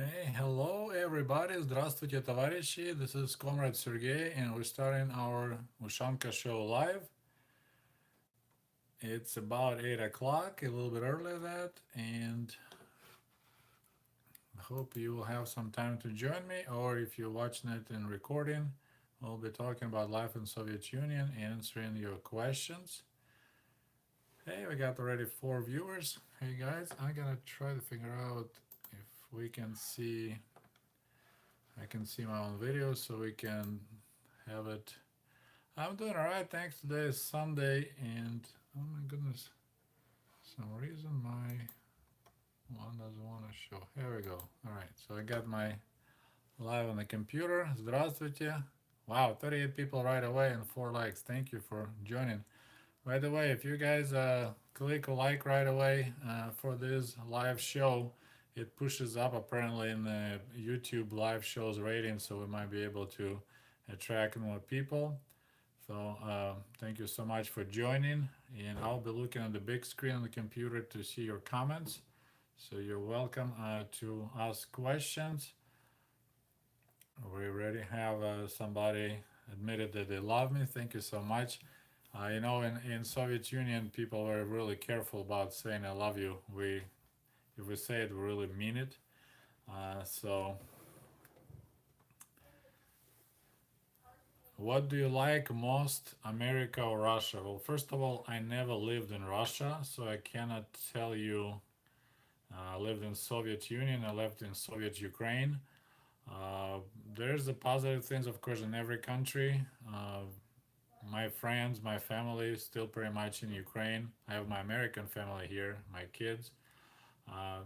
Hey, hello everybody. Здравствуйте, товарищи. This is Comrade Sergey, and we're starting our Ushanka Show live. It's about 8 o'clock, a little bit earlier than that, and I hope you will have some time to join me, or if you're watching it in recording, we'll be talking about life in Soviet Union, answering your questions. Hey, we got already 4 viewers. Hey guys, I'm gonna try to figure out if we can see I can see my own video so we can have it. I'm doing alright, thanks. Today is Sunday, and oh my goodness, some reason my one doesn't want to show. Here we go. Alright, so I got my live on the computer. Здравствуйте. Wow, 38 people right away and 4 likes. Thank you for joining. By the way, if you guys click a like right away for this live show, it pushes up apparently in the YouTube live shows rating, so we might be able to attract more people. So thank you so much for joining, and I'll be looking at the big screen on the computer to see your comments. So you're welcome to ask questions. We already have somebody admitted that they love me. Thank you so much. In Soviet Union, people were really careful about saying "I love you." If we say it, we really mean it. So, what do you like most, America or Russia? Well, first of all, I never lived in Russia, so I cannot tell you. I lived in Soviet Union. I lived in Soviet Ukraine. Uh, there's the positive things, of course, in every country. My friends, my family is still pretty much in Ukraine. I have my American family here, my kids.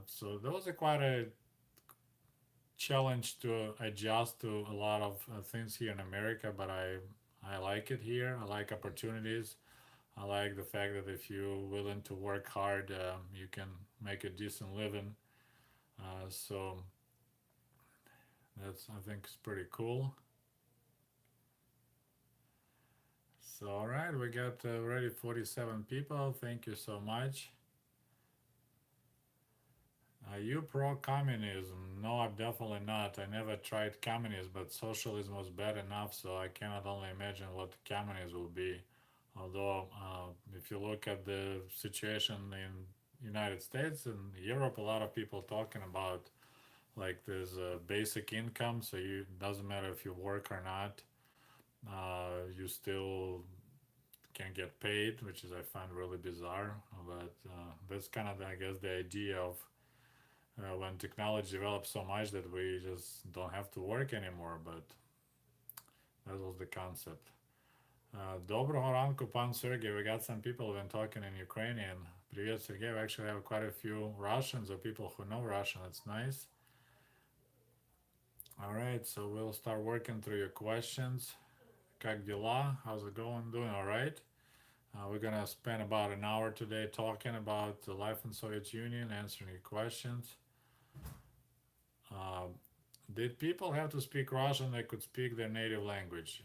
So those are quite a challenge to adjust to a lot of things here in America, but I like it here. I like opportunities. I like the fact that if you're willing to work hard, you can make a decent living. So that's I think is pretty cool. So all right, we got already 47 people. Thank you so much. Are you pro communism? No, I'm definitely not. I never tried communism, but socialism was bad enough, so I cannot only imagine what communism will be. Although, if you look at the situation in United States and Europe, a lot of people talking about like this basic income, so you doesn't matter if you work or not, you still can get paid, which is I find really bizarre. But that's kind of I guess the idea of when technology develops so much that we just don't have to work anymore. But that was the concept. Доброго ранку, pan Sergey. We got some people who've been talking in Ukrainian. Привет, Sergey. We actually have quite a few Russians or people who know Russian. That's nice. All right, so we'll start working through your questions. Как дела? How's it going? Doing all right? We're gonna spend about an hour today talking about the life in Soviet Union, answering your questions. Uh, did people have to speak Russian? They could speak their native language.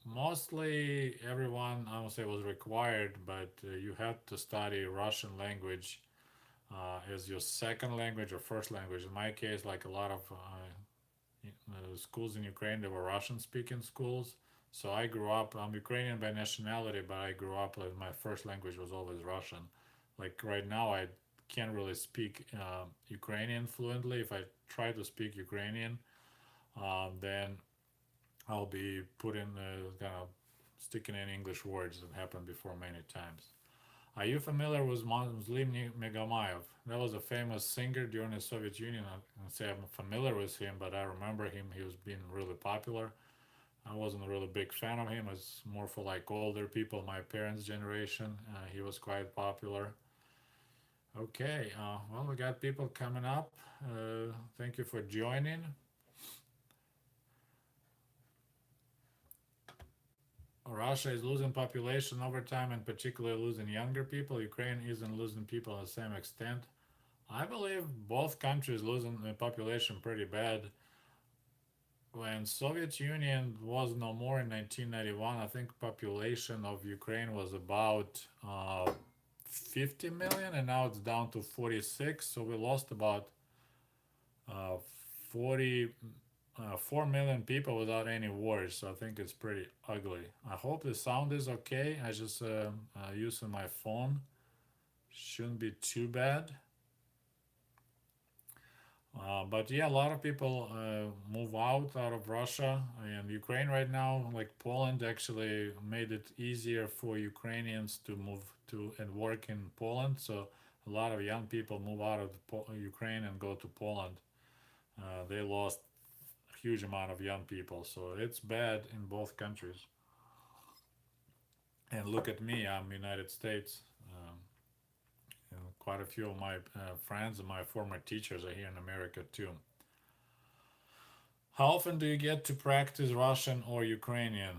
Mostly everyone, I won't say was required, but you had to study Russian language as your second language or first language. In my case, like a lot of schools in Ukraine, they were Russian speaking schools. So I grew up, I'm Ukrainian by nationality, but I grew up like my first language was always Russian. Like right now, I can't really speak Ukrainian fluently. If I try to speak Ukrainian, then I'll be putting kind of sticking in English words that happened before many times. Are you familiar with Muslim Megamayov? That was a famous singer during the Soviet Union. I can say I'm familiar with him, but I remember him. He was being really popular. I wasn't a really big fan of him. It's more for like older people, my parents' generation. He was quite popular. Okay, well, we got people coming up. Thank you for joining. Russia is losing population over time and particularly losing younger people. Ukraine isn't losing people to the same extent. I believe both countries losing the population pretty bad. When Soviet Union was no more in 1991, I think population of Ukraine was about 50 million, and now it's down to 46. So we lost about 4 million people without any wars. So I think it's pretty ugly. I hope the sound is okay. I just using my phone. Shouldn't be too bad. But yeah, a lot of people move out of Russia and Ukraine right now. Like Poland actually made it easier for Ukrainians to move to and work in Poland. So a lot of young people move out of Ukraine and go to Poland. They lost a huge amount of young people, so it's bad in both countries. And look at me, I'm United States. Quite a few of my friends and my former teachers are here in America too. How often do you get to practice Russian or Ukrainian?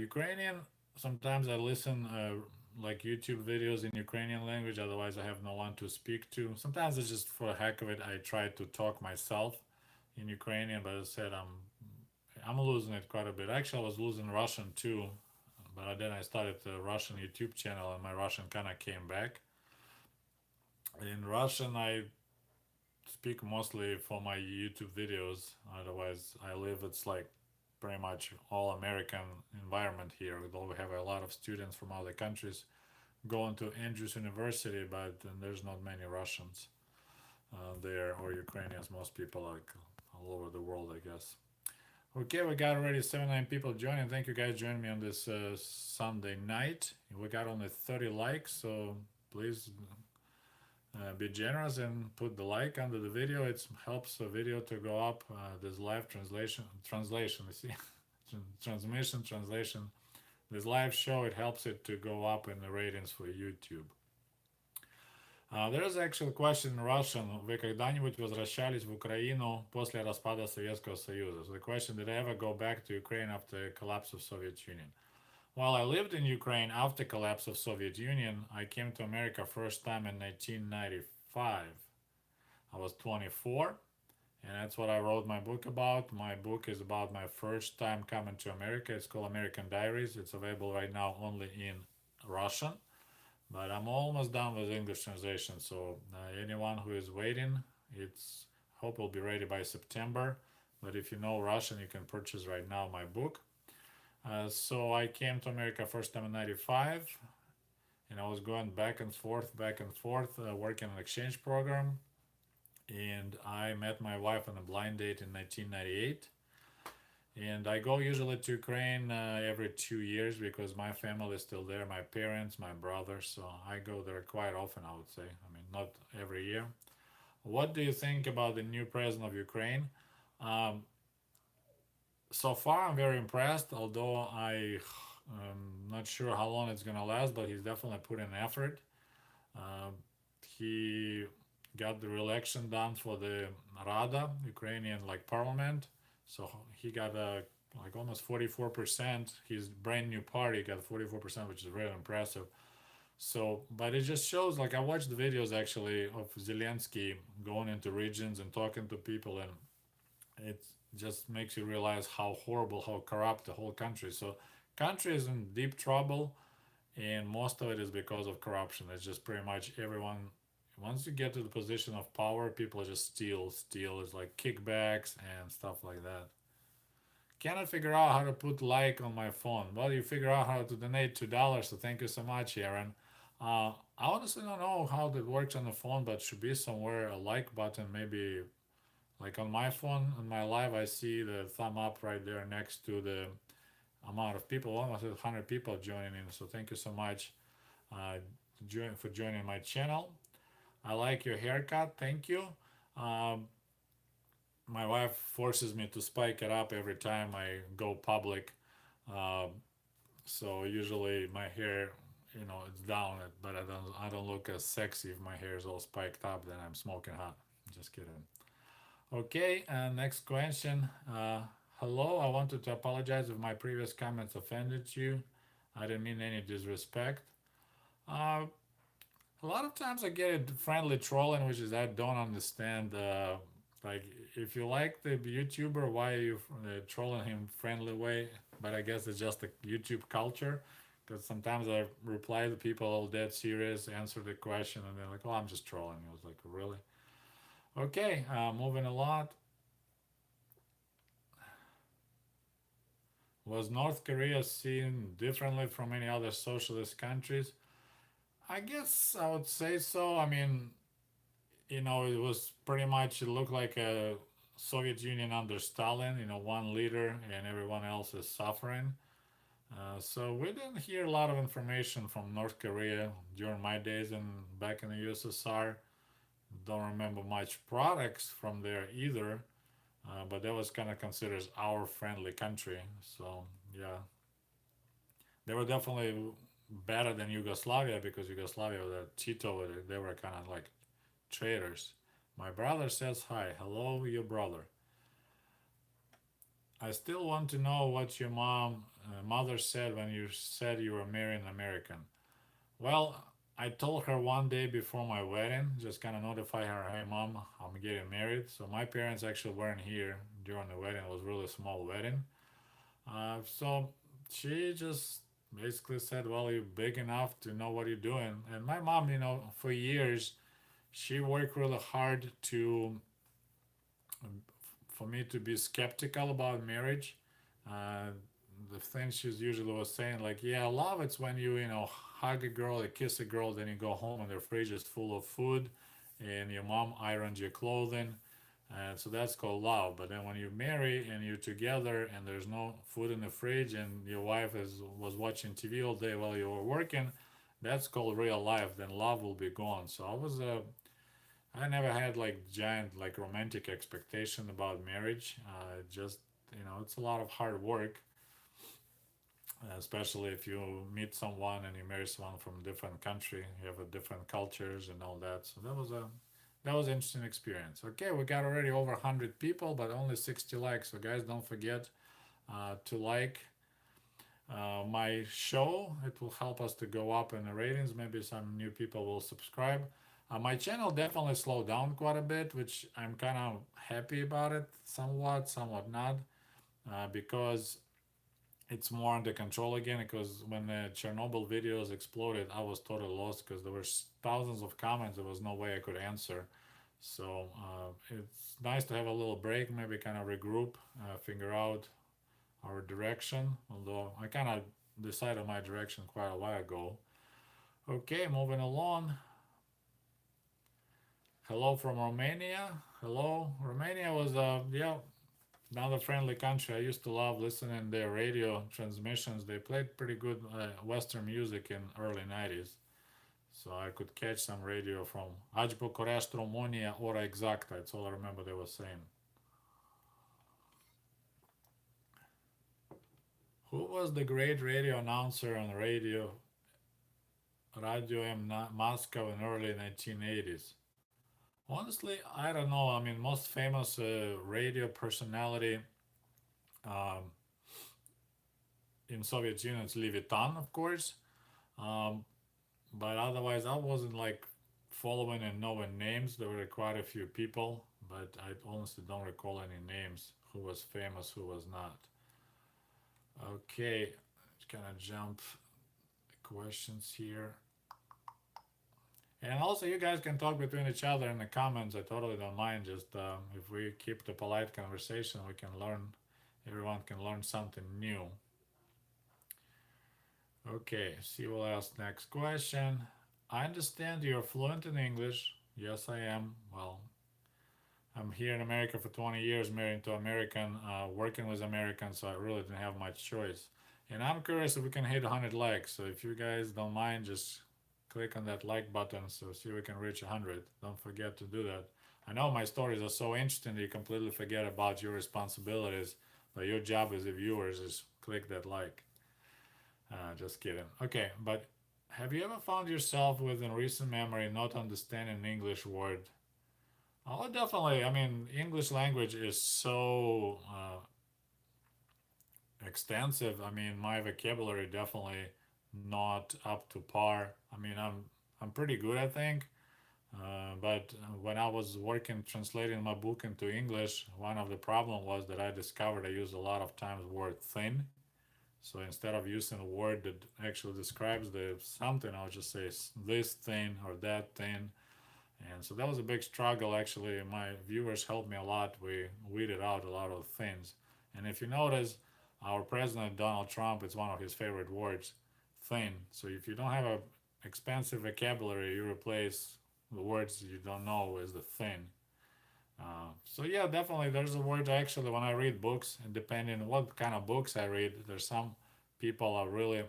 Ukrainian, sometimes I listen like YouTube videos in Ukrainian language, otherwise, I have no one to speak to. Sometimes it's just for the heck of it, I try to talk myself in Ukrainian, but as I said, I'm losing it quite a bit. Actually, I was losing Russian too, but then I started the Russian YouTube channel and my Russian kind of came back. In Russian, I speak mostly for my YouTube videos. Otherwise, I live, it's like pretty much all American environment here, although we have a lot of students from other countries going to Andrews University, but there's not many Russians there or Ukrainians. Most people like all over the world, I guess. Okay, we got already 79 people joining. Thank you guys joining me on this Sunday night. We got only 30 likes, so please be generous and put the like under the video. It helps the video to go up. This live translation, you see, translation. This live show, it helps it to go up in the ratings for YouTube. There is actually a question in Russian. Вы когда-нибудь возвращались в Украину после распада Советского Союза? So the question, did I ever go back to Ukraine after the collapse of Soviet Union? Well, I lived in Ukraine after collapse of Soviet Union. I came to America first time in 1995. I was 24, and that's what I wrote my book about. My book is about my first time coming to America. It's called American Diaries. It's available right now only in Russian, but I'm almost done with English translation. So anyone who is waiting, it's hope it'll be ready by September. But if you know Russian, you can purchase right now my book. So I came to America first time in 95, and I was going back and forth, working an exchange program. And I met my wife on a blind date in 1998. And I go usually to Ukraine every 2 years because my family is still there, my parents, my brother. So I go there quite often, I would say. I mean, not every year. What do you think about the new president of Ukraine? Um, so far, I'm very impressed, although I'm not sure how long it's going to last, but he's definitely put in effort. Uh, he got the re-election done for the Rada, Ukrainian like parliament. So he got like almost 44%. His brand new party got 44%, which is really impressive. So, but it just shows, like I watched the videos actually of Zelensky going into regions and talking to people, and it just makes you realize how horrible, how corrupt the whole country is. So country is in deep trouble, and most of it is because of corruption. It's just pretty much everyone, once you get to the position of power, people just steal. It's like kickbacks and stuff like that. Cannot figure out how to put like on my phone. Well, you figure out how to donate $2, so thank you so much, Aaron. I honestly don't know how that works on the phone, but should be somewhere a like button, maybe like on my phone, on my live, I see the thumb up right there next to the amount of people, almost 100 people joining in. So thank you so much uh, for joining my channel. I like your haircut. Thank you. Um, my wife forces me to spike it up every time I go public. Um, so usually my hair, it's down, but I don't look as sexy if my hair is all spiked up. Then I'm smoking hot. Just kidding. Okay, next question. Hello, I wanted to apologize if my previous comments offended you. I didn't mean any disrespect. Uh, a lot of times I get a friendly trolling, which is I don't understand. Like, if you like the YouTuber, why are you trolling him friendly way? But I guess it's just the YouTube culture. Because sometimes I reply to people all dead serious, answer the question, and they're like, "Oh, I'm just trolling." I was like, "Really?" Okay, moving a lot. Was North Korea seen differently from any other socialist countries? I guess I would say so. I mean, it was pretty much, it looked like a Soviet Union under Stalin, one leader and everyone else is suffering. So we didn't hear a lot of information from North Korea during my days back in the USSR. Don't remember much products from there either, but that was kind of considered our friendly country. So yeah, they were definitely better than Yugoslavia because Yugoslavia was a Tito. They were kind of like traitors. My brother says hi. Hello, your brother. I still want to know what your mother said when you said you were marrying an American. Well, I told her one day before my wedding, just kind of notify her, hey mom, I'm getting married. So my parents actually weren't here during the wedding. It was a really small wedding. So she just basically said, well, you're big enough to know what you're doing. And my mom, for years, she worked really hard for me to be skeptical about marriage. Uh, the thing she's usually was saying, like, yeah, love it's when you hug a girl, you kiss a girl, then you go home and their fridge is full of food, and your mom irons your clothing. So that's called love. But then when you marry and you're together and there's no food in the fridge and your wife was watching TV all day while you were working, that's called real life. Then love will be gone. So I never had like giant like romantic expectation about marriage. Just it's a lot of hard work, especially if you meet someone and you marry someone from a different country. You have a different cultures and all that. So that was an interesting experience. Okay, we got already over 100 people, but only 60 likes. So guys, don't forget to like my show. It will help us to go up in the ratings. Maybe some new people will subscribe. My channel definitely slowed down quite a bit, which I'm kind of happy about it, somewhat not, because it's more under control again. Because when the Chernobyl videos exploded, I was totally lost because there were thousands of comments. There was no way I could answer. So it's nice to have a little break, maybe kind of regroup, figure out our direction. Although I kind of decided my direction quite a while ago. Okay, moving along. Hello from Romania. Hello, Romania was another friendly country. I used to love listening their radio transmissions. They played pretty good Western music in early '90s, so I could catch some radio from Aci București, Romania, ora exacta. That's all I remember they were saying. Who was the great radio announcer on Radio M Moscow in early 1980s? Honestly, I don't know. I mean, most famous radio personality um, in Soviet Union is Levitan, of course. Um, but otherwise, I wasn't like following and knowing names. There were quite a few people, but I honestly don't recall any names. Who was famous, who was not. Okay, kind of jump questions here. And also, you guys can talk between each other in the comments. I totally don't mind. Just if we keep the polite conversation, we can learn. Everyone can learn something new. Okay, see what else. Next question. I understand you're fluent in English. Yes, I am. Well, I'm here in America for 20 years, married to American, working with Americans, so I really didn't have much choice. And I'm curious if we can hit 100 likes. So if you guys don't mind, just click on that like button so see we can reach 100. Don't forget to do that. I know my stories are so interesting that you completely forget about your responsibilities, but your job as a viewer is just click that like. Just kidding. Okay, but have you ever found yourself within recent memory not understanding an English word? Oh, definitely. I mean, English language is so extensive. I mean, my vocabulary definitely not up to par. I mean, I'm pretty good, I think. But when I was working translating my book into English, one of the problem was that I discovered I use a lot of times word thin. So instead of using a word that actually describes the something, I'll just say this thing or that thing. And so that was a big struggle. Actually, my viewers helped me a lot. We weeded out a lot of things. And if you notice, our president Donald Trump, it's one of his favorite words, thin. So if you don't have a expensive vocabulary, you replace the words you don't know with the thin. So yeah, definitely there's a word actually when I read books, and depending on what kind of books I read, there's some people are really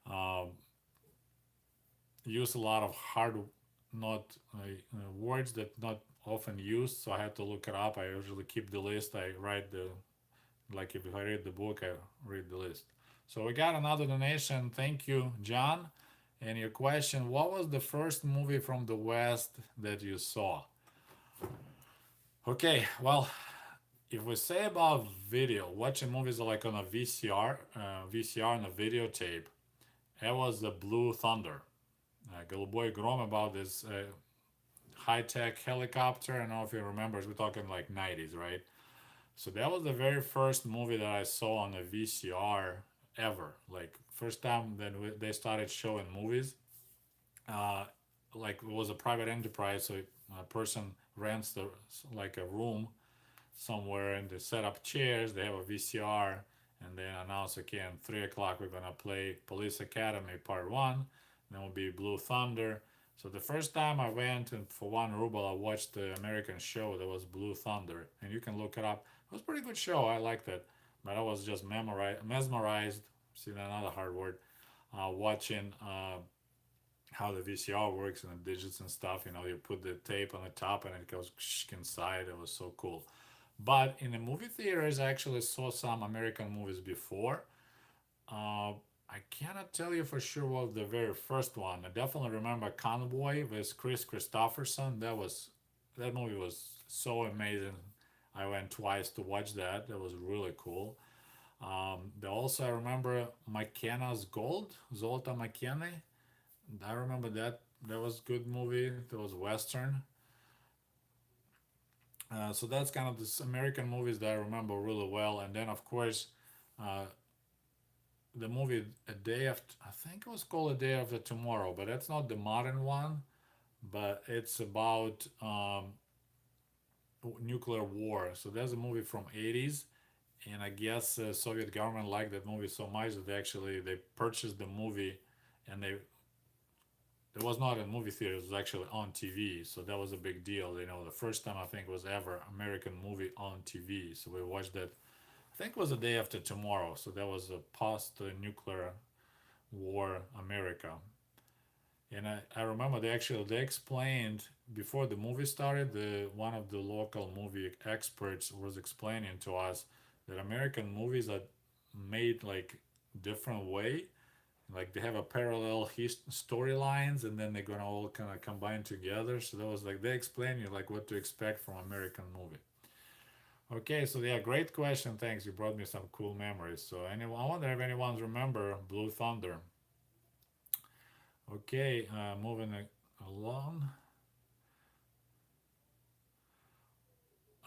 uh, use a lot of hard not words that not often used. So I had to look it up. I usually keep the list. I write the like if I read the book, I read the list. So we got another donation. Thank you, John. And your question: what was the first movie from the West that you saw? Okay, well, if we say about video, watching movies like on a VCR and a videotape, it was the Blue Thunder. Голубой Гром about this high tech helicopter. I don't know if you remember, we're talking like 90s, right? So that was the very first movie that I saw on a VCR ever. Like, first time that they started showing movies. Uh, like, it was a private enterprise, so a person rents like a room somewhere and they set up chairs, they have a VCR, and then announce, okay, at 3 o'clock we're gonna play Police Academy Part 1, then will be Blue Thunder. So the first time I went and for 1 ruble I watched the American show that was Blue Thunder, and you can look it up. It was a pretty good show, I liked it, but I was just mesmerized, see another hard word, watching how the VCR works and the digits and stuff. You know, you put the tape on the top and it goes inside. It was so cool. But in the movie theaters, I actually saw some American movies before. I cannot tell you for sure what the very first one. I definitely remember Convoy with Chris Christopherson. That movie was so amazing. I went twice to watch that. That was really cool. Also, I remember McKenna's Gold, Zolta McKenna. I remember that. That was good movie. That was Western. So that's kind of the American movies that I remember really well. And then, of course, uh, the movie A Day After, I think it was called A Day After Tomorrow, but that's not the modern one. But it's about nuclear war. So there's a movie from 80s, and I guess the Soviet government liked that movie so much that they purchased the movie, and it was not in movie theaters, it was actually on TV. So that was a big deal. You know, the first time I think was ever American movie on TV. So we watched that. I think it was The Day After Tomorrow. So that was a post nuclear war America. And I remember they explained before the movie started, the one of the local movie experts was explaining to us that American movies are made like different way, like they have a parallel storylines, and then they're gonna all kind of combine together. So that was like they explain you like what to expect from American movie. Okay, so yeah, great question. Thanks. You brought me some cool memories. So anyone, I wonder if anyone remember Blue Thunder. Okay, moving along.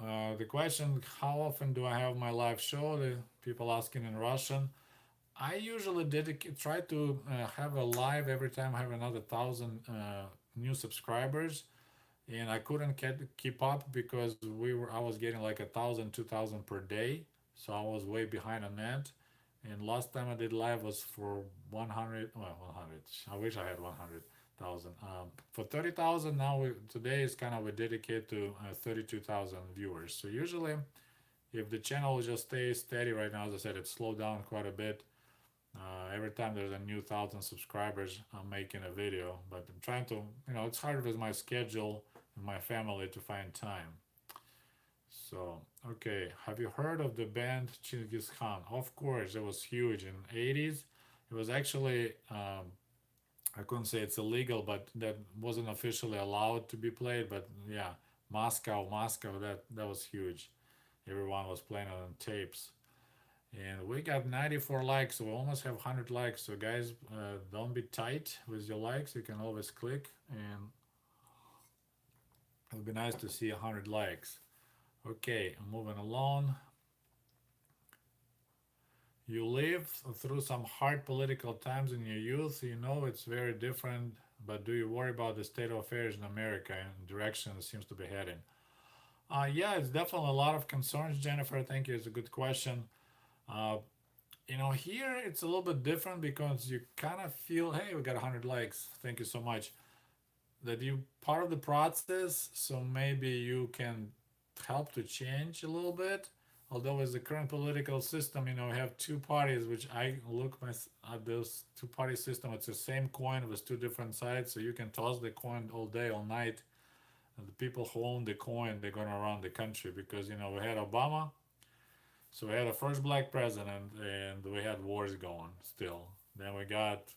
The question: how often do I have my live show? The people asking in Russian. I usually try to have a live every time I have another 1,000 new subscribers, and I couldn't keep up because I was getting like 1,000, 2,000 per day, so I was way behind on that. And last time I did live was for 100, well, 100. I wish I had 100,000. For 30,000 now, today is kind of a dedicated to 32,000 viewers. So usually, if the channel just stays steady right now, as I said, it slowed down quite a bit. Every time there's a new 1,000 subscribers, I'm making a video. But I'm trying to, it's hard with my schedule and my family to find time. So, okay, have you heard of the band Chinggis Khan? Of course, it was huge in the 80s. It was actually, I couldn't say it's illegal, but that wasn't officially allowed to be played. But yeah, Moscow, that was huge. Everyone was playing it on tapes. And we got 94 likes, so we almost have 100 likes. So guys, don't be tight with your likes. You can always click, and it would be nice to see 100 likes. Okay, moving along. You lived through some hard political times in your youth. You know it's very different, but do you worry about the state of affairs in America and the direction it seems to be heading? Yeah, it's definitely a lot of concerns, Jennifer. Thank you. It's a good question. Uh, here it's a little bit different because you kind of feel, hey, we got 100 likes. Thank you so much. That you part of the process, so maybe you can help to change a little bit. Although with the current political system, we have two parties, which I look at this two-party system. It's the same coin with two different sides, so you can toss the coin all day, all night. And the people who own the coin, they're gonna run the country because we had Obama, so we had a first black president, and we had wars going still. Then we got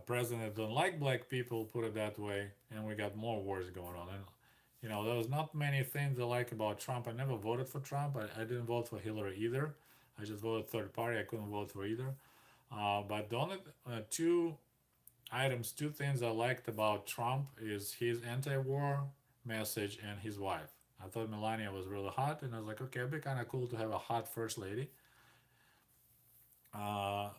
president don't like black people, put it that way, and we got more wars going on. And there was not many things I like about Trump. I never voted for Trump. I didn't vote for Hillary either. I just voted third party. I couldn't vote for either. But the only two things I liked about Trump is his anti-war message and his wife. I thought Melania was really hot, and I was like, okay, it'd be kind of cool to have a hot first lady. Uh,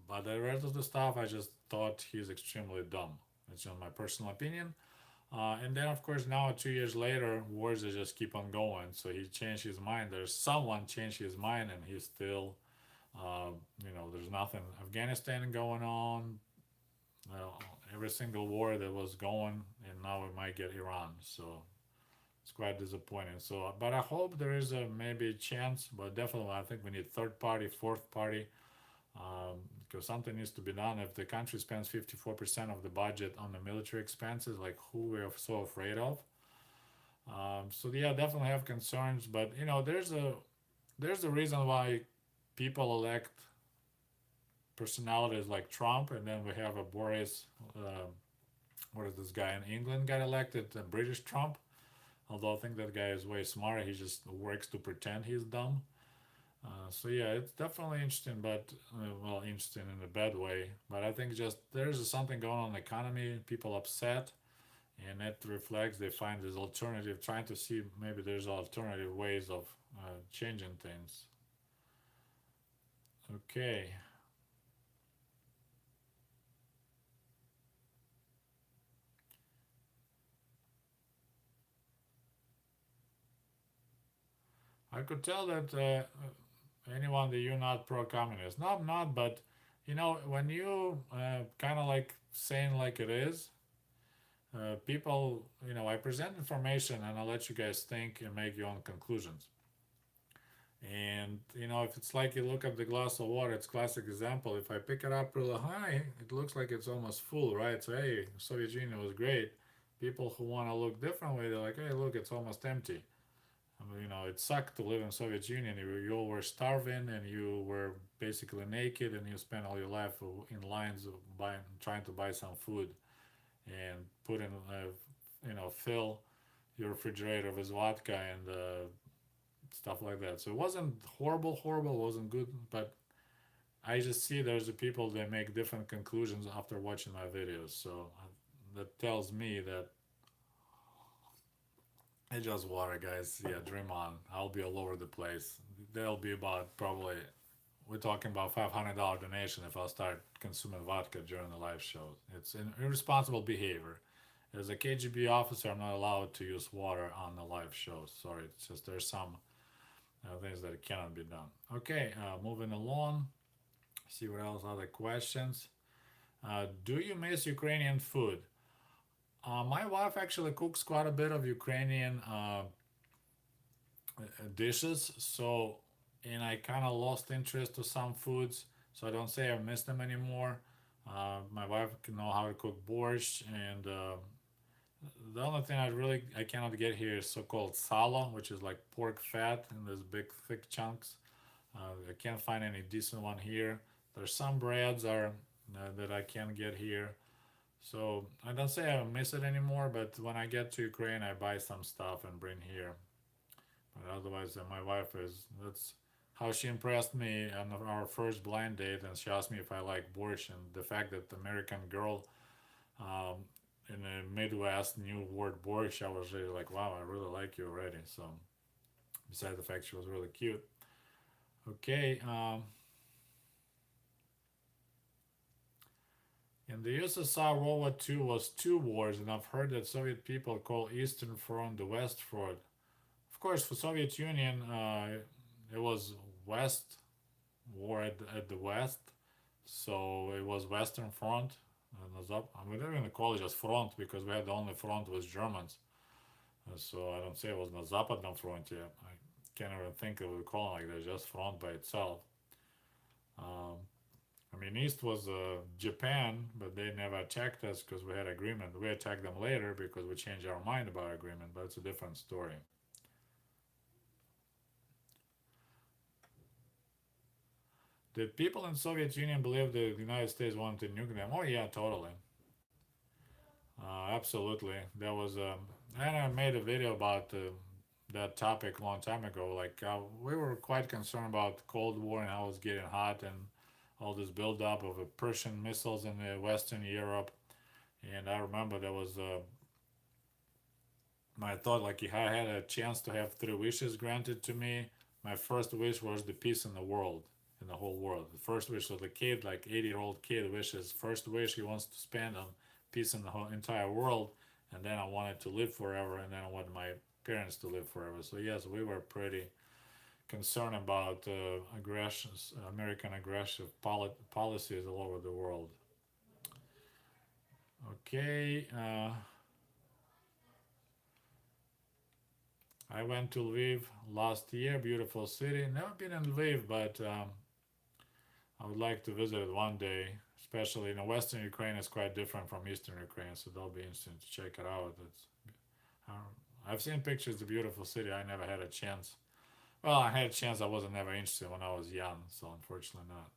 but the rest of the stuff, I just thought he's extremely dumb. It's just my personal opinion. And then, of course, now 2 years later, wars just keep on going. So he changed his mind. There's someone changed his mind, and he's still, there's nothing. Afghanistan going on, every single war that was going, and now we might get Iran. So it's quite disappointing. So, but I hope there is a maybe a chance. But definitely, I think we need third party, fourth party, because something needs to be done. If the country spends 54% of the budget on the military expenses, like who we're so afraid of. So yeah, definitely have concerns, but there's a reason why people elect personalities like Trump, and then we have a Boris. What is this guy in England got elected? British Trump. Although I think that guy is way smarter. He just works to pretend he's dumb. So yeah, it's definitely interesting, but well, interesting in a bad way. But I think just there's something going on in the economy. People upset, and it reflects. They find this alternative, trying to see maybe there's alternative ways of changing things. Okay, I could tell that anyone that you're not pro-communist. No, I'm not, but when you kind of like saying like it is, people, I present information and I let you guys think and make your own conclusions. And if it's like you look at the glass of water, it's classic example. If I pick it up really high, it looks like it's almost full, right? So hey, Soviet Union was great. People who want to look differently, they're like, hey, look, it's almost empty. I mean, it sucked to live in Soviet Union. You all were starving and you were basically naked, and you spent all your life in lines of buying, trying to buy some food and put in, fill your refrigerator with vodka and stuff like that. So it wasn't horrible, horrible. It wasn't good, but I just see there's the people that make different conclusions after watching my videos. So that tells me that it's just water, guys. Yeah, dream on. I'll be all over the place. There'll be about probably we're talking about $500 donation if I'll start consuming vodka during the live show. It's an irresponsible behavior. As a KGB officer, I'm not allowed to use water on the live shows. Sorry, it's just there's some things that cannot be done. Okay, moving along. See what else other questions. Do you miss Ukrainian food? My wife actually cooks quite a bit of Ukrainian dishes, so and I kind of lost interest to some foods, so I don't say I miss them anymore. My wife can know how to cook borscht, and the only thing I cannot get here is so-called salo, which is like pork fat in these big thick chunks. I can't find any decent one here. There's some breads that I can get here. So I don't say I miss it anymore, but when I get to Ukraine, I buy some stuff and bring here. But otherwise, my wife is that's how she impressed me on our first blind date, and she asked me if I like borscht, and the fact that the American girl um, in the Midwest knew word borscht, I was really like, wow, I really like you already. So besides the fact she was really cute. Okay. In the USSR, World War II was two wars, and I've heard that Soviet people call Eastern Front the West Front. Of course, for Soviet Union, it was West. war at the west, so it was Western Front. We didn't even call it just front because we had the only front was Germans. So I don't say it was на Западном фронте. I can't even think of it calling like that, just front by itself. Um, I mean, East was Japan, but they never attacked us because we had agreement. We attacked them later because we changed our mind about agreement, but it's a different story. Did people in Soviet Union believe the United States wanted to nuke them? Oh yeah, totally. Absolutely. There was and I made a video about that topic a long time ago. Like we were quite concerned about the Cold War and how it was getting hot and all this buildup of Persian missiles in Western Europe. And I remember there was my thought like if I had a chance to have three wishes granted to me, my first wish was the peace in the world, in the whole world. The first wish was the kid, like 80-year-old kid wishes, first wish he wants to spend on peace in the whole entire world. And then I wanted to live forever, and then I wanted my parents to live forever. So yes, we were pretty concerned about aggressions, American aggressive policies all over the world. Okay, I went to Lviv last year. Beautiful city. Never been in Lviv, but I would like to visit it one day. Especially, Western Ukraine is quite different from Eastern Ukraine, so that'll be interesting to check it out. I've seen pictures of the beautiful city. I never had a chance. Well, I had a chance. I wasn't never interested when I was young, so unfortunately not.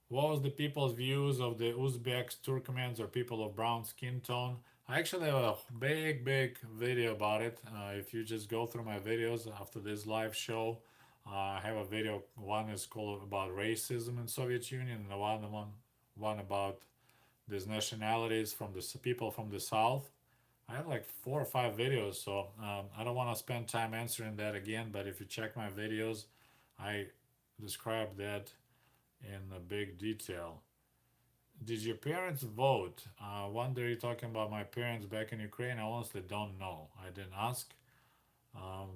What was the people's views of the Uzbeks, Turkmens, or people of brown skin tone? I actually have a big video about it. If you just go through my videos after this live show, I have a video. One is called about racism in Soviet Union, and one about these nationalities from the people from the south. I have like 4 or 5 videos, so I don't want to spend time answering that again. But if you check my videos, I describe that in a big detail. Did your parents vote? One day you're talking about my parents back in Ukraine. I honestly don't know. I didn't ask um,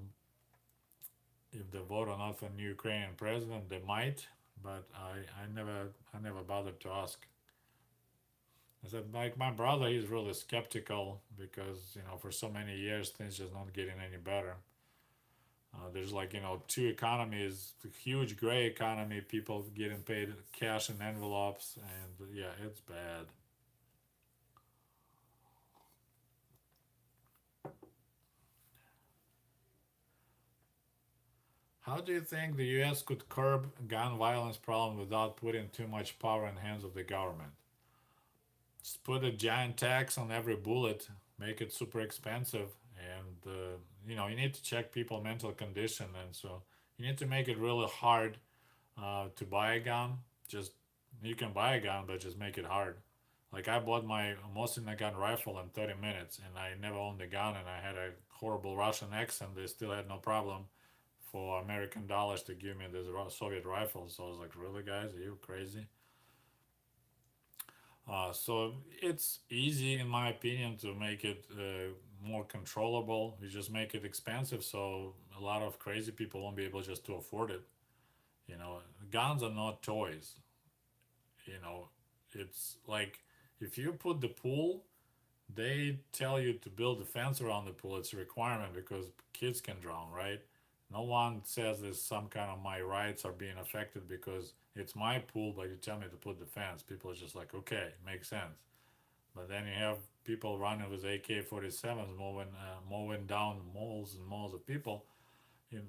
if they vote or not for new Ukrainian president. They might, but I never bothered to ask. I said, like my brother, he's really skeptical because for so many years things just not getting any better. There's like two economies, the huge gray economy, people getting paid cash in envelopes, and yeah, it's bad. How do you think the U.S. could curb gun violence problem without putting too much power in the hands of the government? Just put a giant tax on every bullet, make it super expensive, and you need to check people mental condition, and so you need to make it really hard to buy a gun. Just you can buy a gun, but just make it hard. Like I bought my Mosin gun rifle in 30 minutes, and I never owned a gun, and I had a horrible Russian accent. They still had no problem for American dollars to give me this Soviet rifle. So I was like, really, guys, are you crazy? So it's easy, in my opinion, to make it more controllable. You just make it expensive, so a lot of crazy people won't be able just to afford it. Guns are not toys. You know, it's like if you put the pool, they tell you to build a fence around the pool. It's a requirement because kids can drown, right? No one says there's some kind of my rights are being affected because it's my pool, but you tell me to put the fence. People are just like, okay, makes sense. But then you have people running with AK-47s mowing down malls and malls of people. For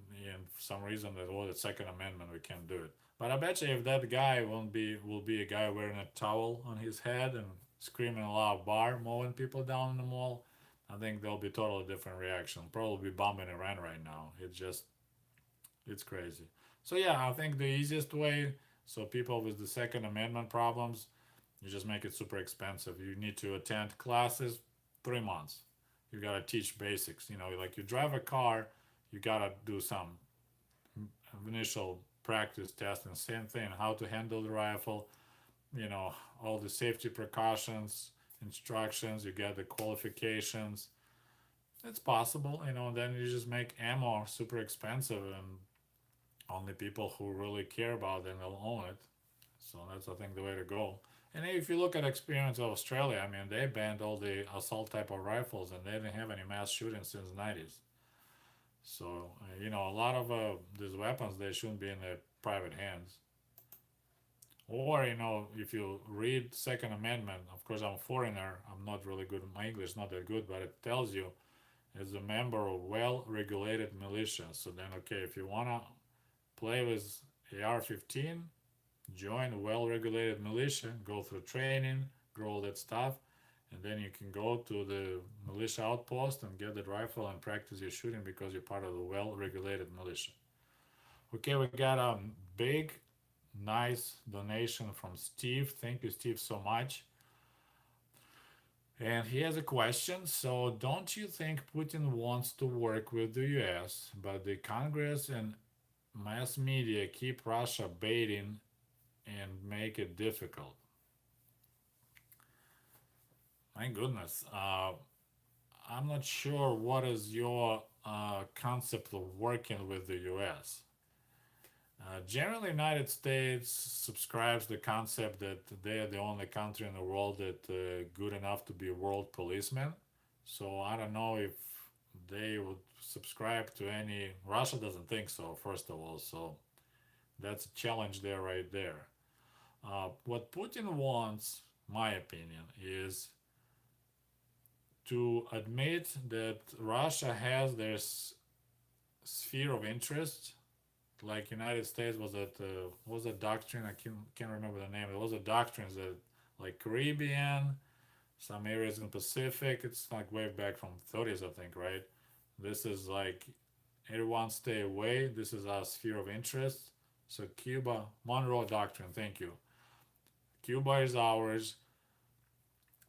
some reason, that the Second Amendment, we can't do it. But I bet you if that guy will be a guy wearing a towel on his head and screaming a loud bar, mowing people down in the mall, I think there'll be a totally different reaction. Probably bombing Iran right now. It's crazy. So yeah, I think the easiest way, so people with the Second Amendment problems, you just make it super expensive. You need to attend classes 3 months. You gotta teach basics. Like you drive a car, you gotta do some initial practice test and same thing, how to handle the rifle, all the safety precautions, instructions, you get the qualifications. It's possible, and then you just make ammo super expensive, and Only people who really care about it will own it. So that's, I think, the way to go. And if you look at experience of Australia, I mean, they banned all the assault type of rifles, and they didn't have any mass shootings since the 90s. So a lot of these weapons, they shouldn't be in the private hands. Or if you read Second Amendment, of course I'm a foreigner, I'm not really good. My English is not that good, but it tells you as a member of well-regulated militia. So then, okay, if you wanna play with AR-15, join a well-regulated militia, go through training, grow all that stuff, and then you can go to the militia outpost and get the rifle and practice your shooting because you're part of the well-regulated militia. Okay, we got a big, nice donation from Steve. Thank you, Steve, so much. And he has a question. So, don't you think Putin wants to work with the US, but the Congress and mass media keep Russia baiting and make it difficult? My goodness. I'm not sure what is your concept of working with the US. Generally, United States subscribes the concept that they are the only country in the world that good enough to be a world policeman. So I don't know if they would subscribe to any. Russia doesn't think so, first of all. So that's a challenge there, right there. What Putin wants, my opinion, is to admit that Russia has their sphere of interest. Like United States was a doctrine. I can't remember the name. It was a doctrine that like Caribbean, some areas in Pacific. It's like way back from 30s, I think, right? This is like everyone stay away. This is our sphere of interest. So Cuba, Monroe Doctrine. Thank you. Cuba is ours.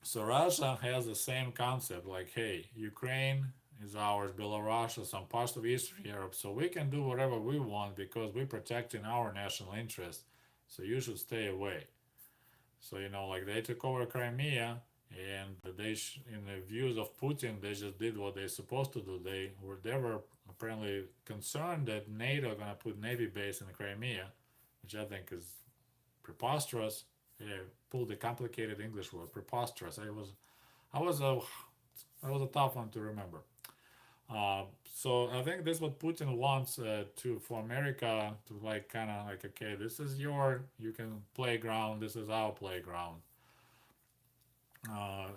So Russia has the same concept. Like, hey, Ukraine is ours, Belarus, or some parts of Eastern Europe. So we can do whatever we want because we're protecting our national interest. So you should stay away. So like they took over Crimea, and in the views of Putin, they just did what they're supposed to do. They were apparently concerned that NATO gonna put navy base in Crimea, which I think is preposterous. Yeah, pulled the complicated English word, preposterous. I was a that was a tough one to remember. So I think this is what Putin wants to for America to like kind of like, okay, this is your you can playground, this is our playground.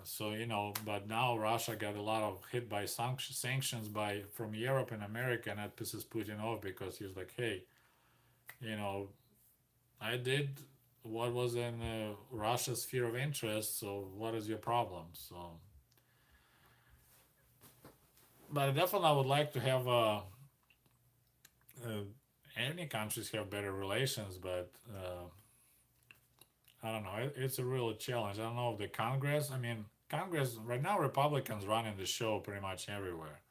So but now Russia got a lot of hit by sanctions by from Europe and America, and that pisses Putin off because he's like, hey, you know, I did what was in Russia's sphere of interest, so what is your problem? So, but definitely, I would like to have any countries have better relations, but I don't know. It's a real challenge. I don't know if the Congress. I mean, Congress right now, Republicans running the show pretty much everywhere.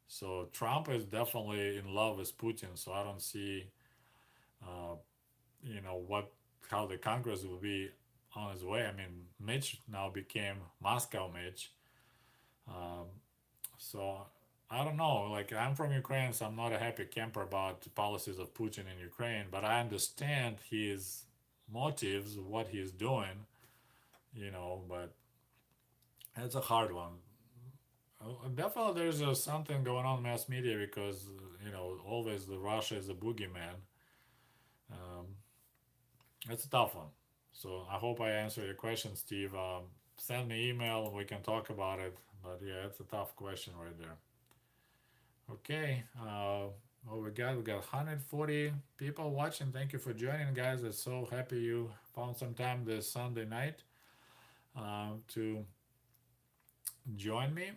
So Trump is definitely in love with Putin. So I don't see, uh, what how the Congress will be on his way. I mean, Mitch now became Moscow Mitch. Um, so I don't know. Like I'm from Ukraine, so I'm not a happy camper about the policies of Putin in Ukraine. But I understand his motives, what he's doing. But it's a hard one. Definitely, there's something going on in mass media because always the Russia is a boogeyman. Um, it's a tough one. So I hope I answered your question, Steve. Send me email. We can talk about it. But yeah, it's a tough question right there. Okay. What we got 140 people watching. Thank you for joining, guys. I'm so happy you found some time this Sunday night to join me.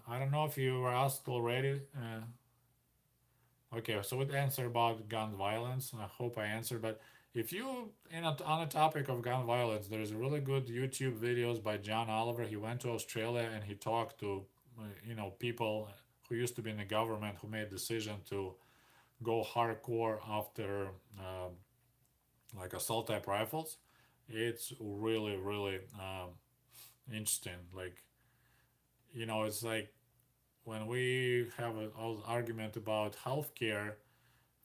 I don't know if you were asked already. Okay, so with answer about gun violence, I hope I answered. But if you on a topic of gun violence, there's a really good YouTube videos by John Oliver. He went to Australia and he talked to people who used to be in the government who made a decision to go hardcore after like assault type rifles. It's really really interesting. Like it's like when we have an argument about healthcare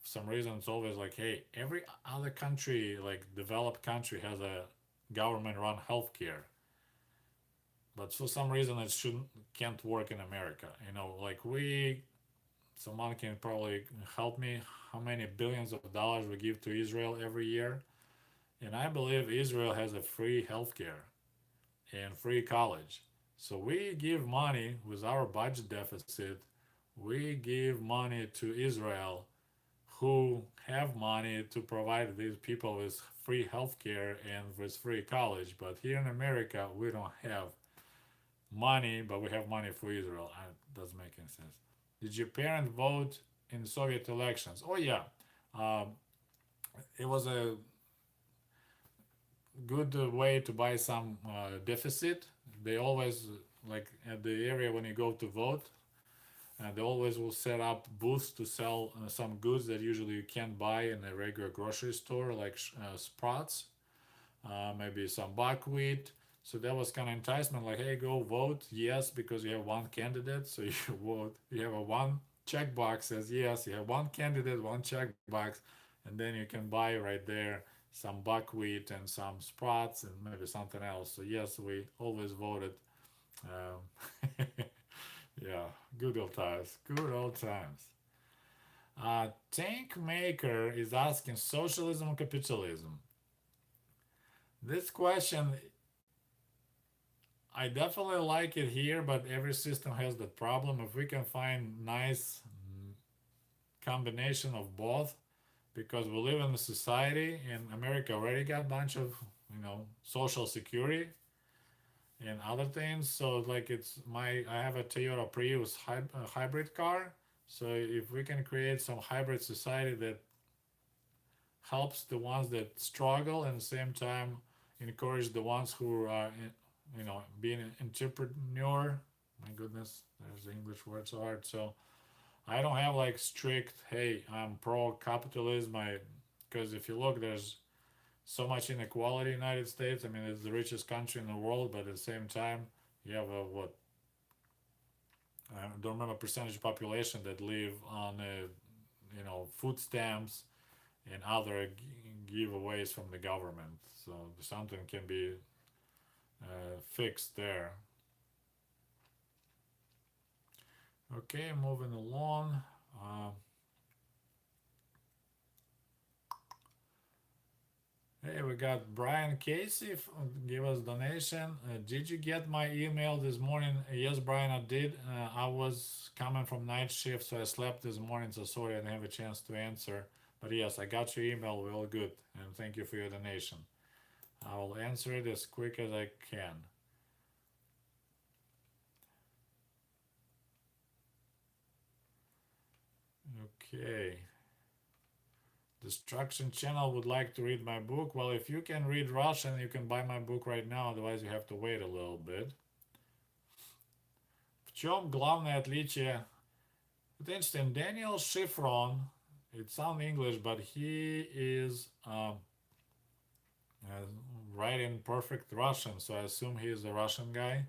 for some reason it's always like, hey, every other country, like developed country, has a government run healthcare, but for some reason it shouldn't can't work in America. Like we someone can probably help me how many billions of dollars we give to Israel every year. And I believe Israel has a free healthcare and free college. So we give money with our budget deficit. We give money to Israel, who have money to provide these people with free healthcare and with free college. But here in America, we don't have money, but we have money for Israel. It doesn't make any sense. Did your parent vote in Soviet elections? Oh yeah, um, it was a good way to buy some deficit. They always like at the area when you go to vote, they always will set up booths to sell some goods that usually you can't buy in a regular grocery store, like Sprouts, maybe some buckwheat. So that was kind of enticement, like, hey, go vote yes because you have one candidate. So you vote. You have a one checkbox says yes. You have one candidate, one checkbox, and then you can buy right there some buckwheat and some Sprouts and maybe something else. So yes, we always voted. Um, yeah, good old times. Good old times. Tank Maker is asking socialism or capitalism. This question, I definitely like it here, but every system has that problem. If we can find nice combination of both, because we live in a society, and America already got a bunch of social security and other things. So like I have a Toyota Prius hybrid car. So if we can create some hybrid society that helps the ones that struggle and at the same time encourage the ones who are being an entrepreneur. My goodness, there's the English word so hard. So I don't have like strict, hey, I'm pro capitalism. Because if you look, there's so much inequality in the United States. I mean, it's the richest country in the world, but at the same time, you have a what? I don't remember percentage of population that live on food stamps and other giveaways from the government. So something can be fixed there. Okay, moving along. Hey, we got Brian Casey give us donation. Did you get my email this morning? Yes, Brian, I did. I was coming from night shift, so I slept this morning. So sorry I didn't have a chance to answer. But yes, I got your email. We're all good, and thank you for your donation. I will answer it as quick as I can. Okay. Destruction Channel would like to read my book. Well, if you can read Russian, you can buy my book right now. Otherwise, you have to wait a little bit. В чем главное отличие? It's interesting. Daniel Schifron, it sounds English, but he is writing perfect Russian, so I assume he is a Russian guy.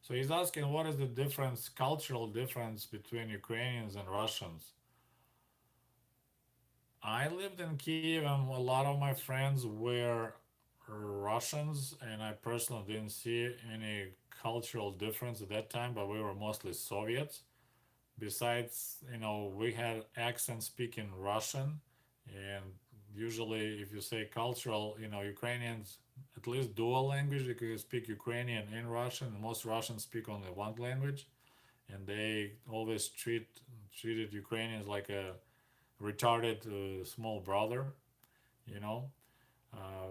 So he's asking what is the difference, cultural difference between Ukrainians and Russians. I lived in Kiev, and a lot of my friends were Russians, and I personally didn't see any cultural difference at that time, but we were mostly Soviets. Besides, we had accent speaking Russian, and usually, if you say cultural, Ukrainians at least dual language, you can speak Ukrainian and Russian. Most Russians speak only one language, and they always treated Ukrainians like a retarded small brother, you know. Uh,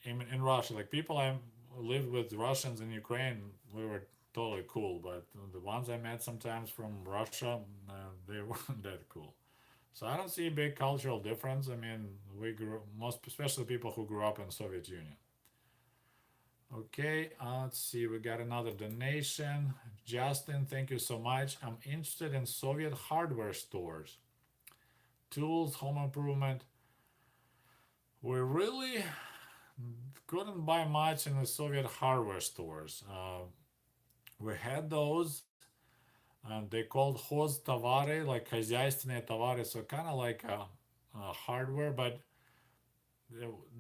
in Russia, like people I lived with Russians in Ukraine, we were totally cool, but the ones I met sometimes from Russia, they weren't that cool. So I don't see a big cultural difference. I mean, we grew most, especially people who grew up in Soviet Union. Okay, let's see. We got another donation. Justin, thank you so much. I'm interested in Soviet hardware stores, tools, home improvement. We really couldn't buy much in the Soviet hardware stores. We had those, and they called хоз товары, like хозяйственные товары, so kind of like hardware, but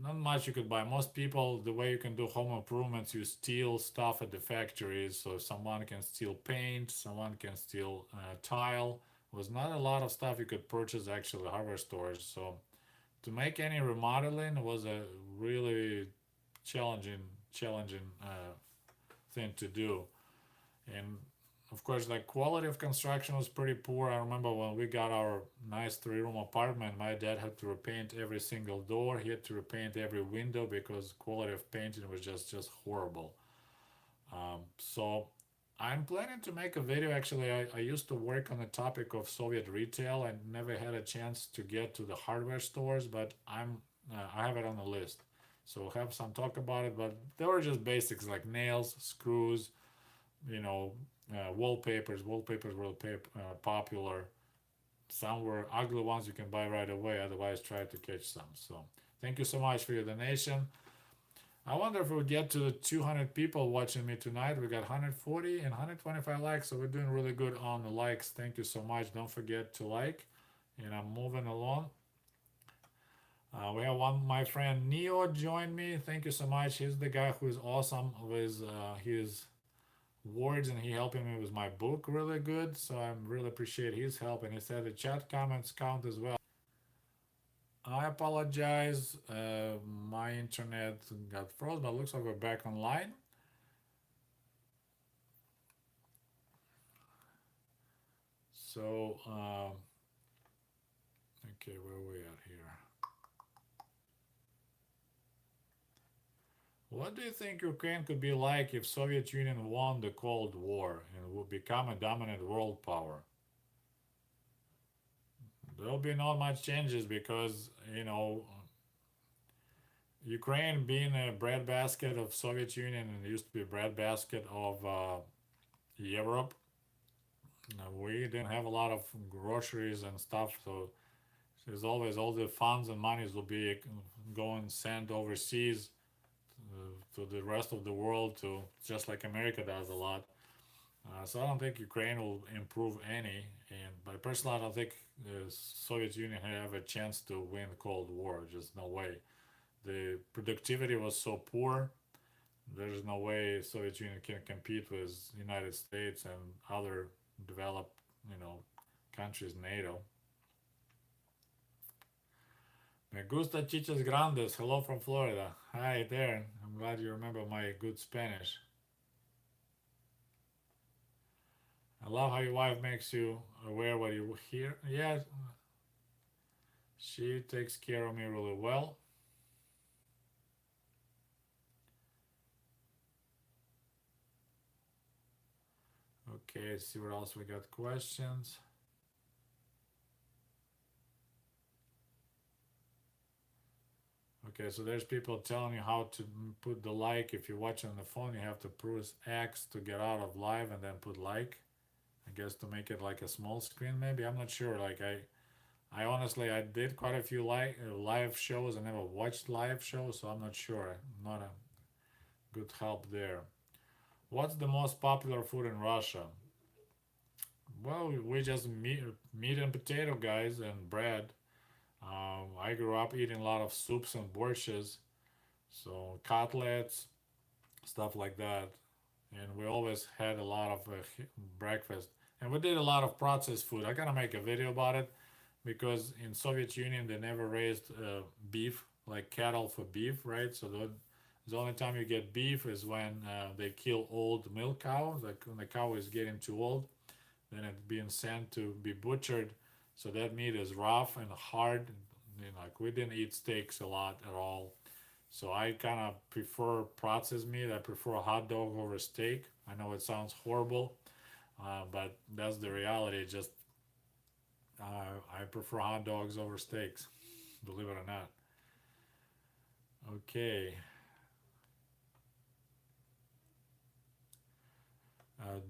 not much you could buy. Most people, the way you can do home improvements, you steal stuff at the factories. So someone can steal paint, someone can steal tile. Was not a lot of stuff you could purchase actually at hardware stores. So to make any remodeling was a really challenging challenging thing to do. And of course, like quality of construction was pretty poor. I remember when we got our nice three-room apartment, my dad had to repaint every single door. He had to repaint every window because quality of painting was just horrible. So I'm planning to make a video. Actually, I used to work on the topic of Soviet retail. I never had a chance to get to the hardware stores, but I have it on the list. So we'll have some talk about it. But they were just basics like nails, screws, you know, wallpapers. Wallpapers were popular. Some were ugly ones you can buy right away. Otherwise, try to catch some. So thank you so much for your donation. I wonder if we'll get to 200 people watching me tonight. We got 140 and 125 likes, so we're doing really good on the likes. Thank you so much. Don't forget to like. And I'm moving along. We have one, my friend Neo joined me. Thank you so much. He's the guy who is awesome with his words, and he helping me with my book really good. So I really appreciate his help. And he said the chat comments count as well. I apologize. My internet got frozen, but it looks like we're back online. So, okay, where are we at here? What do you think Ukraine could be like if Soviet Union won the Cold War and would become a dominant world power? There'll be not much changes because Ukraine being a breadbasket of Soviet Union and used to be a breadbasket of Europe. We didn't have a lot of groceries and stuff, so there's always all the funds and monies will be going sent overseas to the rest of the world, to just like America does a lot. So I don't think Ukraine will improve any, and but personally, I don't think the Soviet Union have a chance to win the Cold War. Just no way. The productivity was so poor. There's no way Soviet Union can compete with United States and other developed, countries NATO. Me gusta chichas grandes. Hello from Florida. Hi there. I'm glad you remember my good Spanish. I love how your wife makes you aware what you hear. Yeah, she takes care of me really well. Okay, let's see what else we got questions. Okay, so there's people telling you how to put the like. If you're watching on the phone, you have to press X to get out of live and then put like. I guess to make it like a small screen, maybe. I'm not sure. Like I honestly, I did quite a few live shows. I never watched live shows, so I'm not sure. I'm not a good help there. What's the most popular food in Russia? Well, we just meat and potato guys and bread. I grew up eating a lot of soups and borsches, so cutlets, stuff like that. And we always had a lot of breakfast. And we did a lot of processed food. I gotta make a video about it because in Soviet Union they never raised beef, like cattle for beef, right? So the only time you get beef is when they kill old milk cows, like when the cow is getting too old, then it's being sent to be butchered. So that meat is rough and hard. Like we didn't eat steaks a lot at all. So I kind of prefer processed meat. I prefer a hot dog over steak. I know it sounds horrible, but that's the reality. Just I prefer hot dogs over steaks, believe it or not. Okay.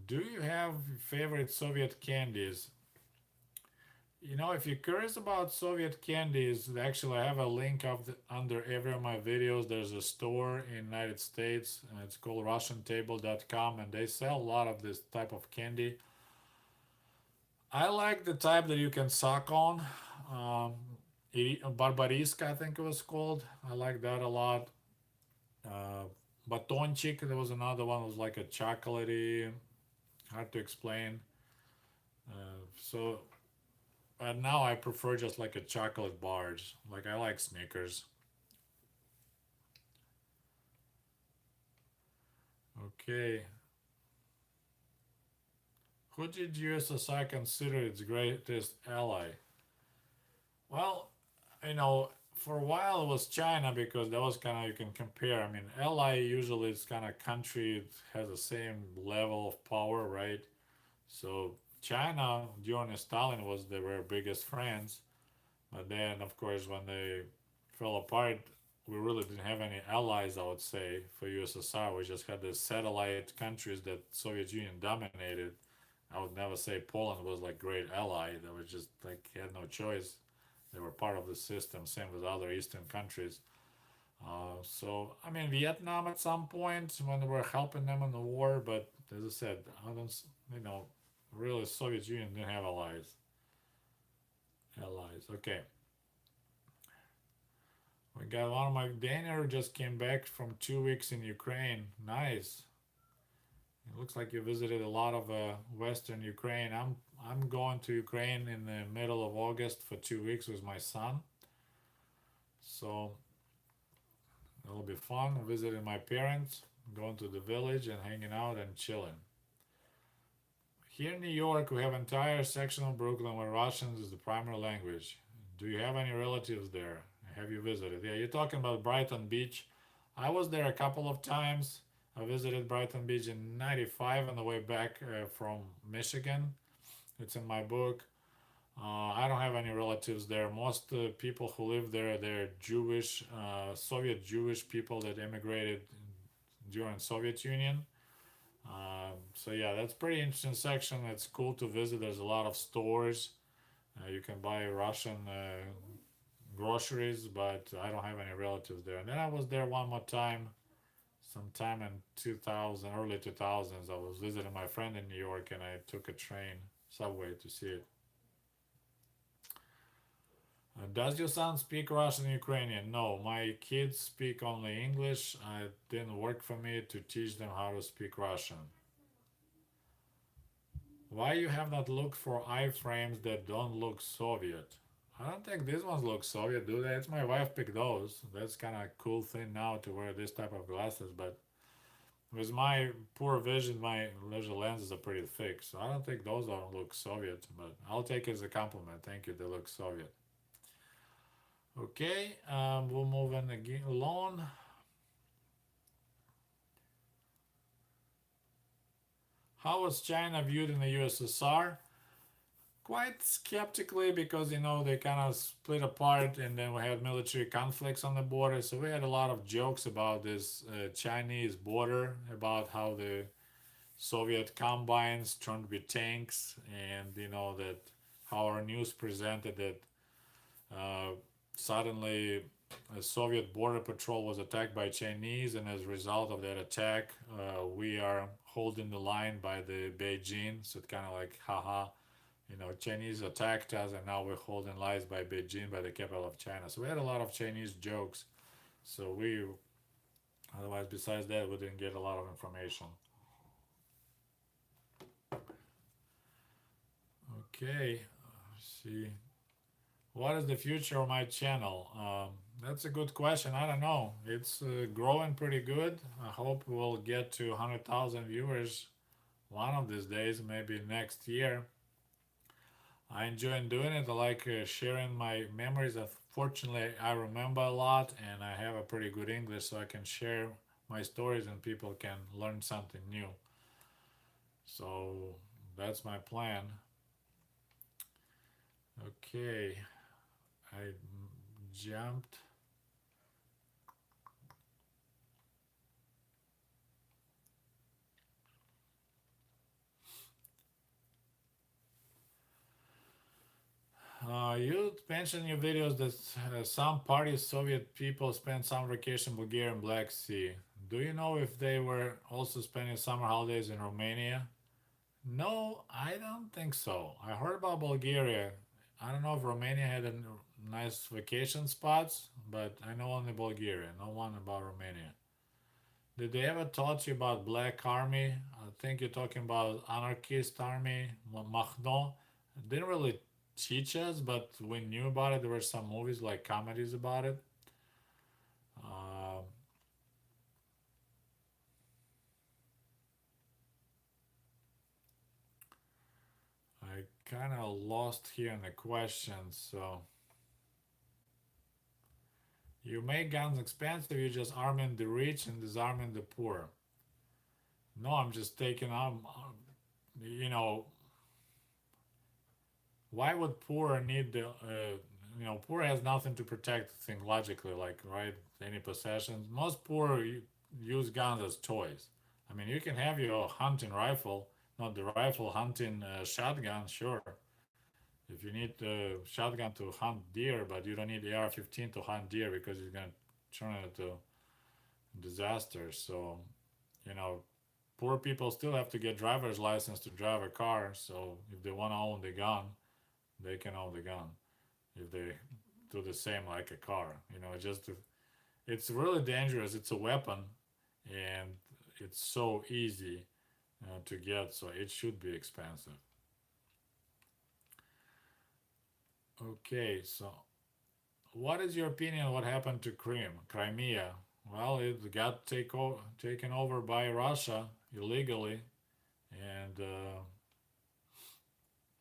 Do you have favorite Soviet candies? If you're curious about Soviet candies, actually I have a link under every of my videos. There's a store in the United States, and it's called RussianTable.com, and they sell a lot of this type of candy. I like the type that you can suck on. Um, Barbariska, I think it was called. I like that a lot. Uh, Batonchik, there was another one. It was like a chocolatey, hard to explain. So now I prefer just like a chocolate bars. Like I like Snickers. Okay, who did USSR consider its greatest ally? Well, for a while it was China because that was kind of you can compare. I mean, ally usually is kind of country it has the same level of power, right? So China during Stalin was their biggest friends, but then of course when they fell apart, we really didn't have any allies. I would say for USSR, we just had the satellite countries that Soviet Union dominated. I would never say Poland was like great ally. They were just like had no choice. They were part of the system. Same with other Eastern countries. So I mean Vietnam at some point when we were helping them in the war, but as I said, I don't really Soviet Union didn't have allies. Allies. Okay, we got one of my Daniel just came back from 2 weeks in Ukraine. Nice. It looks like you visited a lot of Western Ukraine. I'm going to Ukraine in the middle of August for 2 weeks with my son. So it'll be fun visiting my parents, going to the village and hanging out and chilling. Here in New York, we have an entire section of Brooklyn where Russian is the primary language. Do you have any relatives there? Have you visited? Yeah, you're talking about Brighton Beach. I was there a couple of times. I visited Brighton Beach in '95 on the way back from Michigan. It's in my book. I don't have any relatives there. Most people who live there, they're Jewish, Soviet Jewish people that immigrated during Soviet Union. So yeah, that's pretty interesting section. It's cool to visit. There's a lot of stores. You can buy Russian groceries, but I don't have any relatives there. And then I was there one more time, sometime in 2000, early 2000s. I was visiting my friend in New York, and I took a train, subway to see it. Does your son speak Russian and Ukrainian? No, my kids speak only English. It didn't work for me to teach them how to speak Russian. Why you have not looked for iframes that don't look Soviet? I don't think these ones look Soviet, do they? It's my wife picked those. That's kind of a cool thing now to wear this type of glasses, but with my poor vision, my laser lenses are pretty thick, so I don't think those don't look Soviet, but I'll take it as a compliment. Thank you, they look Soviet. Okay, we'll move on again along. How was China viewed in the USSR? Quite skeptically because they kind of split apart and then we had military conflicts on the border. So we had a lot of jokes about this Chinese border, about how the Soviet combines turned to be tanks, and that how our news presented that uh, suddenly a Soviet border patrol was attacked by Chinese, and as a result of that attack, we are holding the line by the Beijing. So it's kind of like, haha, Chinese attacked us, and now we're holding lies by Beijing, by the capital of China. So we had a lot of Chinese jokes. So otherwise, besides that, we didn't get a lot of information. Okay, let's see. What is the future of my channel? That's a good question. I don't know. It's growing pretty good. I hope we'll get to 100,000 viewers one of these days, maybe next year. I enjoy doing it. I like sharing my memories. Unfortunately, I remember a lot and I have a pretty good English, so I can share my stories and people can learn something new. So that's my plan. Okay, I jumped. You mentioned in your videos that some party Soviet people spent summer vacation in Bulgaria and Black Sea. Do you know if they were also spending summer holidays in Romania? No, I don't think so. I heard about Bulgaria. I don't know if Romania had nice vacation spots, but I know only Bulgaria, no one about Romania. Did they ever taught you about Black Army? I think you're talking about Anarchist Army, Mahno. Didn't really teach us, but we knew about it. There were some movies, like comedies about it. Uh, I kind of lost here in the questions. So, you make guns expensive, you're just arming the rich and disarming the poor. No, I'm just taking you know, why would poor need the poor has nothing to protect, think logically, like, right, any possessions. Most poor use guns as toys. I mean, you can have your hunting rifle, not the rifle, hunting shotgun, sure, if you need a shotgun to hunt deer, but you don't need AR-15 to hunt deer because you're going to turn it into disaster. So, you know, poor people still have to get driver's license to drive a car. So if they want to own the gun, they can own the gun. If they do the same like a car, it's really dangerous. It's a weapon, and it's so easy to get. So it should be expensive. Okay, so what is your opinion on what happened to Crimea? Well, it got taken over by Russia illegally, and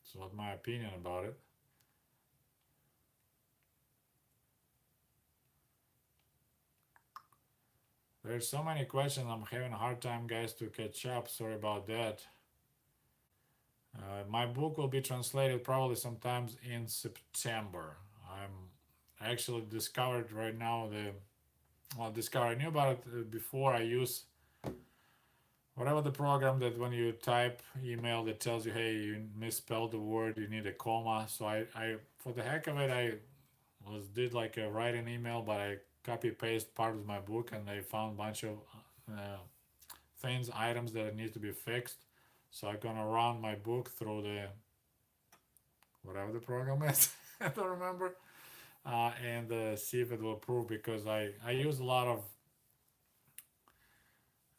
so what's my opinion about it? There's so many questions. I'm having a hard time, guys, to catch up. Sorry about that. My book will be translated probably sometimes in September. I'm actually discovered right now I knew about it before. I use whatever the program that when you type email that tells you, hey, you misspelled the word, you need a comma. So I for the heck of it, I did like a writing email, but I copy paste part of my book, and I found a bunch of uh, things, items that need to be fixed. So I'm gonna run my book through the whatever the program is. I don't remember, and see if it will approve, because I use a lot of,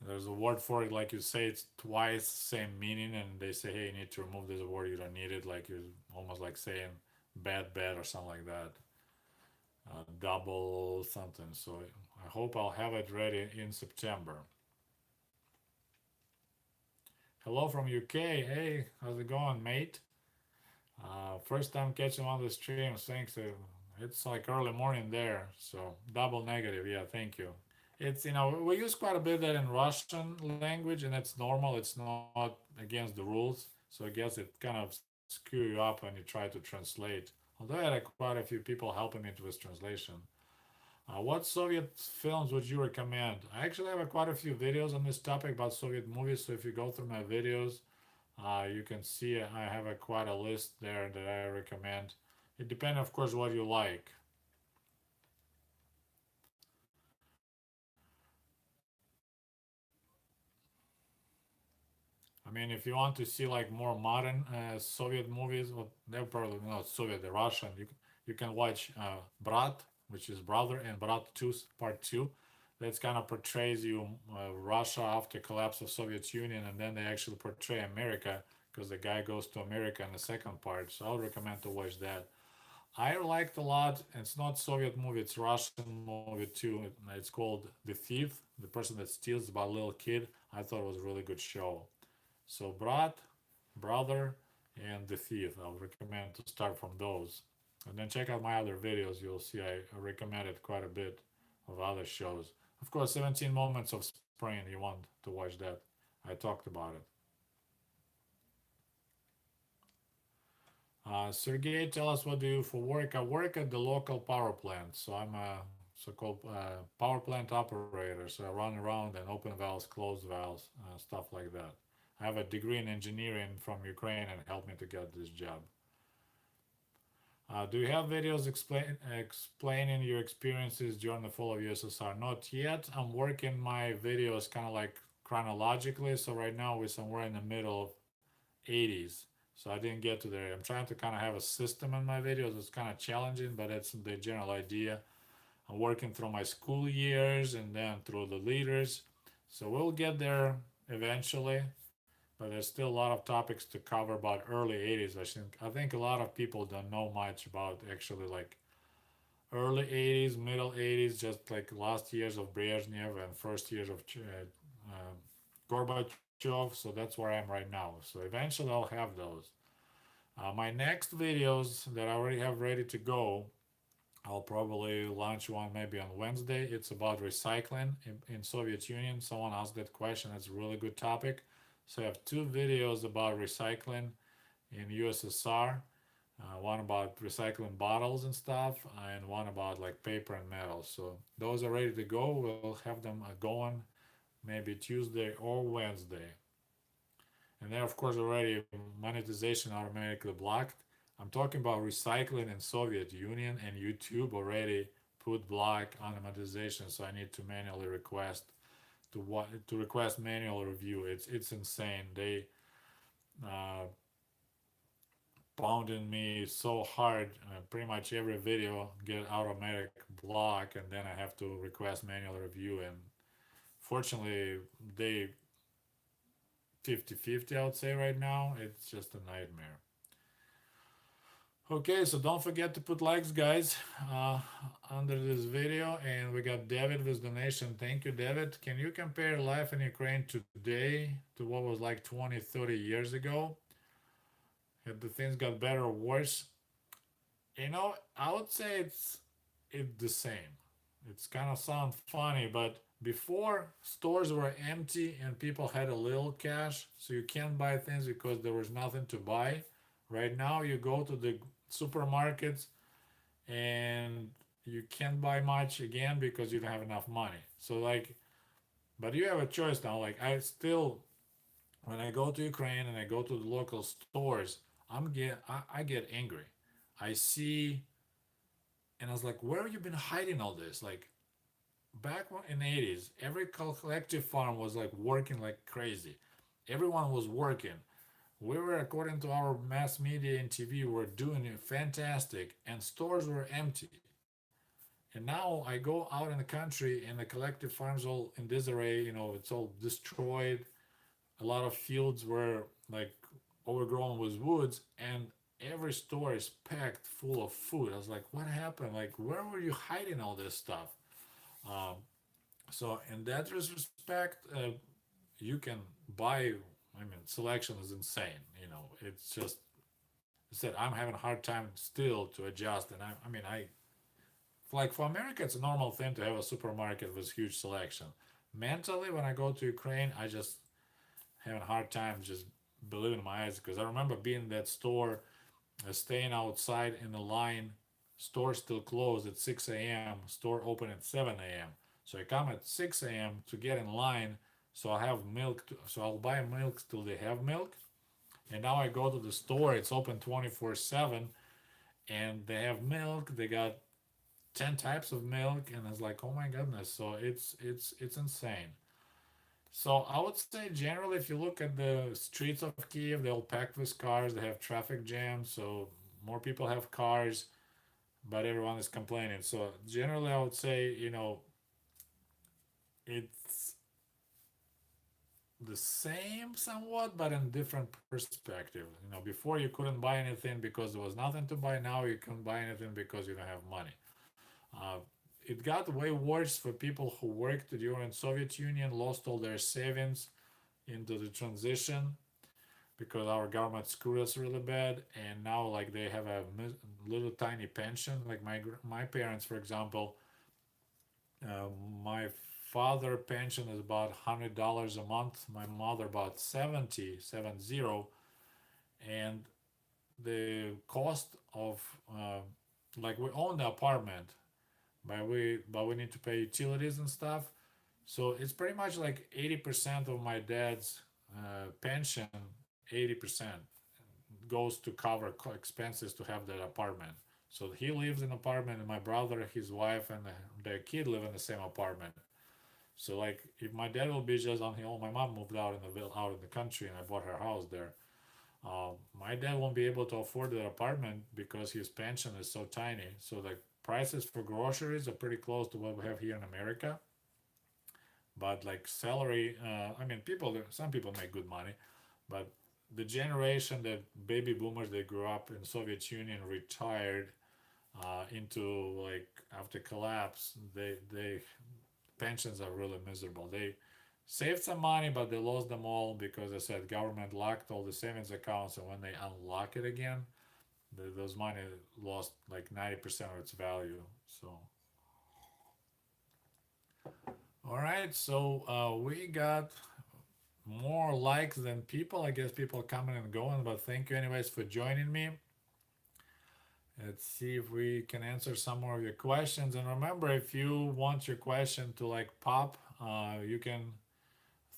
there's a word for it, like you say it's twice same meaning, and they say, hey, you need to remove this word, you don't need it, like you're almost like saying bad or something like that, double something. So I hope I'll have it ready in September. Hello from UK. Hey, how's it going, mate? First time catching one of the streams. Thanks. It's like early morning there, so double negative. Yeah, thank you. It's, we use quite a bit that in Russian language, and it's normal. It's not against the rules, so I guess it kind of screw you up when you try to translate. Although I had quite a few people helping me with translation. What Soviet films would you recommend? I actually have quite a few videos on this topic about Soviet movies, so if you go through my videos, you can see I have quite a list there that I recommend. It depends, of course, what you like. I mean, if you want to see like more modern Soviet movies, well, they're probably not Soviet, they're Russian. You can watch Brat, which is Brother, and Brat 2 Part 2. That's kind of portrays you Russia after collapse of Soviet Union, and then they actually portray America, because the guy goes to America in the second part. So I'll recommend to watch that. I liked a lot. It's not Soviet movie; it's Russian movie too. It's called The Thief, the person that steals, about a little kid. I thought it was a really good show. So Brat, Brother, and The Thief. I'll recommend to start from those. And then check out my other videos. You'll see I recommended quite a bit of other shows. Of course, 17 Moments of Spring. You want to watch that. I talked about it. Sergey, tell us, what do you do for work? I work at the local power plant. So I'm a so-called power plant operator. So I run around and open valves, close valves, stuff like that. I have a degree in engineering from Ukraine, and helped me to get this job. Do you have videos explaining your experiences during the fall of USSR? Not yet. I'm working my videos kind of like chronologically. So right now we're somewhere in the middle of 80s. so I didn't get to there. I'm trying to kind of have a system in my videos. It's kind of challenging, but it's the general idea. I'm working through my school years and then through the leaders. So we'll get there eventually, but there's still a lot of topics to cover about early 80s. I think a lot of people don't know much about actually like early 80s, middle 80s, just like last years of Brezhnev and first years of Gorbachev. So that's where I am right now. So eventually I'll have those. My next videos that I already have ready to go, I'll probably launch one maybe on Wednesday. It's about recycling in Soviet Union. Someone asked that question. That's a really good topic. So I have two videos about recycling in USSR. One about recycling bottles and stuff, and one about like paper and metal. So those are ready to go. We'll have them going maybe Tuesday or Wednesday. And then, of course, already monetization automatically blocked. I'm talking about recycling in Soviet Union, and YouTube already put block on the monetization, so I need to manually request to request manual review. It's insane. They uh, pounding me so hard. Pretty much every video get automatic block, and then I have to request manual review. And fortunately, they 50-50, I would say right now. It's just a nightmare. Okay, so don't forget to put likes, guys, under this video. And we got David with donation. Thank you, David. Can you compare life in Ukraine today to what was like 20, 30 years ago? Have the things got better or worse? I would say it's the same. It's kind of sound funny, but before stores were empty and people had a little cash, so you can't buy things because there was nothing to buy. Right now, you go to the supermarkets and you can't buy much again because you don't have enough money. So like, but you have a choice now. Like I still, when I go to Ukraine and I go to the local stores, I get angry. I see, and I was like, where have you been hiding all this? Like back in the 80s, every collective farm was like working like crazy. Everyone was working. We were, according to our mass media and TV, were doing it fantastic, and stores were empty. And now I go out in the country, and the collective farms all in disarray. It's all destroyed. A lot of fields were like overgrown with woods, and every store is packed full of food. I was like, what happened? Like, where were you hiding all this stuff? Um, so in that respect, you can buy. I mean, selection is insane. It's just I said I'm having a hard time still to adjust, and I mean, I like for America, it's a normal thing to have a supermarket with huge selection. Mentally, when I go to Ukraine, I just having a hard time just believing my eyes because I remember being in that store, staying outside in the line. Store still closed at 6 a.m. Store open at 7 a.m. So I come at 6 a.m. to get in line, so I have milk. So I'll buy milk till they have milk. And now I go to the store. It's open 24/7, and they have milk. They got 10 types of milk, and I was like, oh my goodness. So it's insane. So I would say generally, if you look at the streets of Kiev, they're all packed with cars. They have traffic jams, so more people have cars, but everyone is complaining. So generally, I would say it's the same somewhat, but in different perspective. Before you couldn't buy anything because there was nothing to buy. Now you can buy anything because you don't have money. Uh, it got way worse for people who worked during Soviet Union, lost all their savings into the transition because our government screwed us really bad, and now like they have a little tiny pension. Like my parents, for example, uh, my father pension is about $100 a month. My mother about 70, and the cost of like we own the apartment, but we need to pay utilities and stuff. So it's pretty much like 80% of my dad's pension, 80% goes to cover expenses to have that apartment. So he lives in an apartment, and my brother, his wife, and their kid live in the same apartment. So like, if my dad will be just on his own, my mom moved out in the country, and I bought her house there. My dad won't be able to afford that apartment because his pension is so tiny. So the prices for groceries are pretty close to what we have here in America. But like salary, I mean, some people make good money, but the generation that baby boomers they grew up in Soviet Union retired into like after collapse, they pensions are really miserable. They saved some money, but they lost them all because I said government locked all the savings accounts, and when they unlock it again, those money lost like 90% of its value. So, all right, so we got more likes than people. I guess people coming and going, but thank you anyways for joining me. Let's see if we can answer some more of your questions. And remember, if you want your question to like pop, you can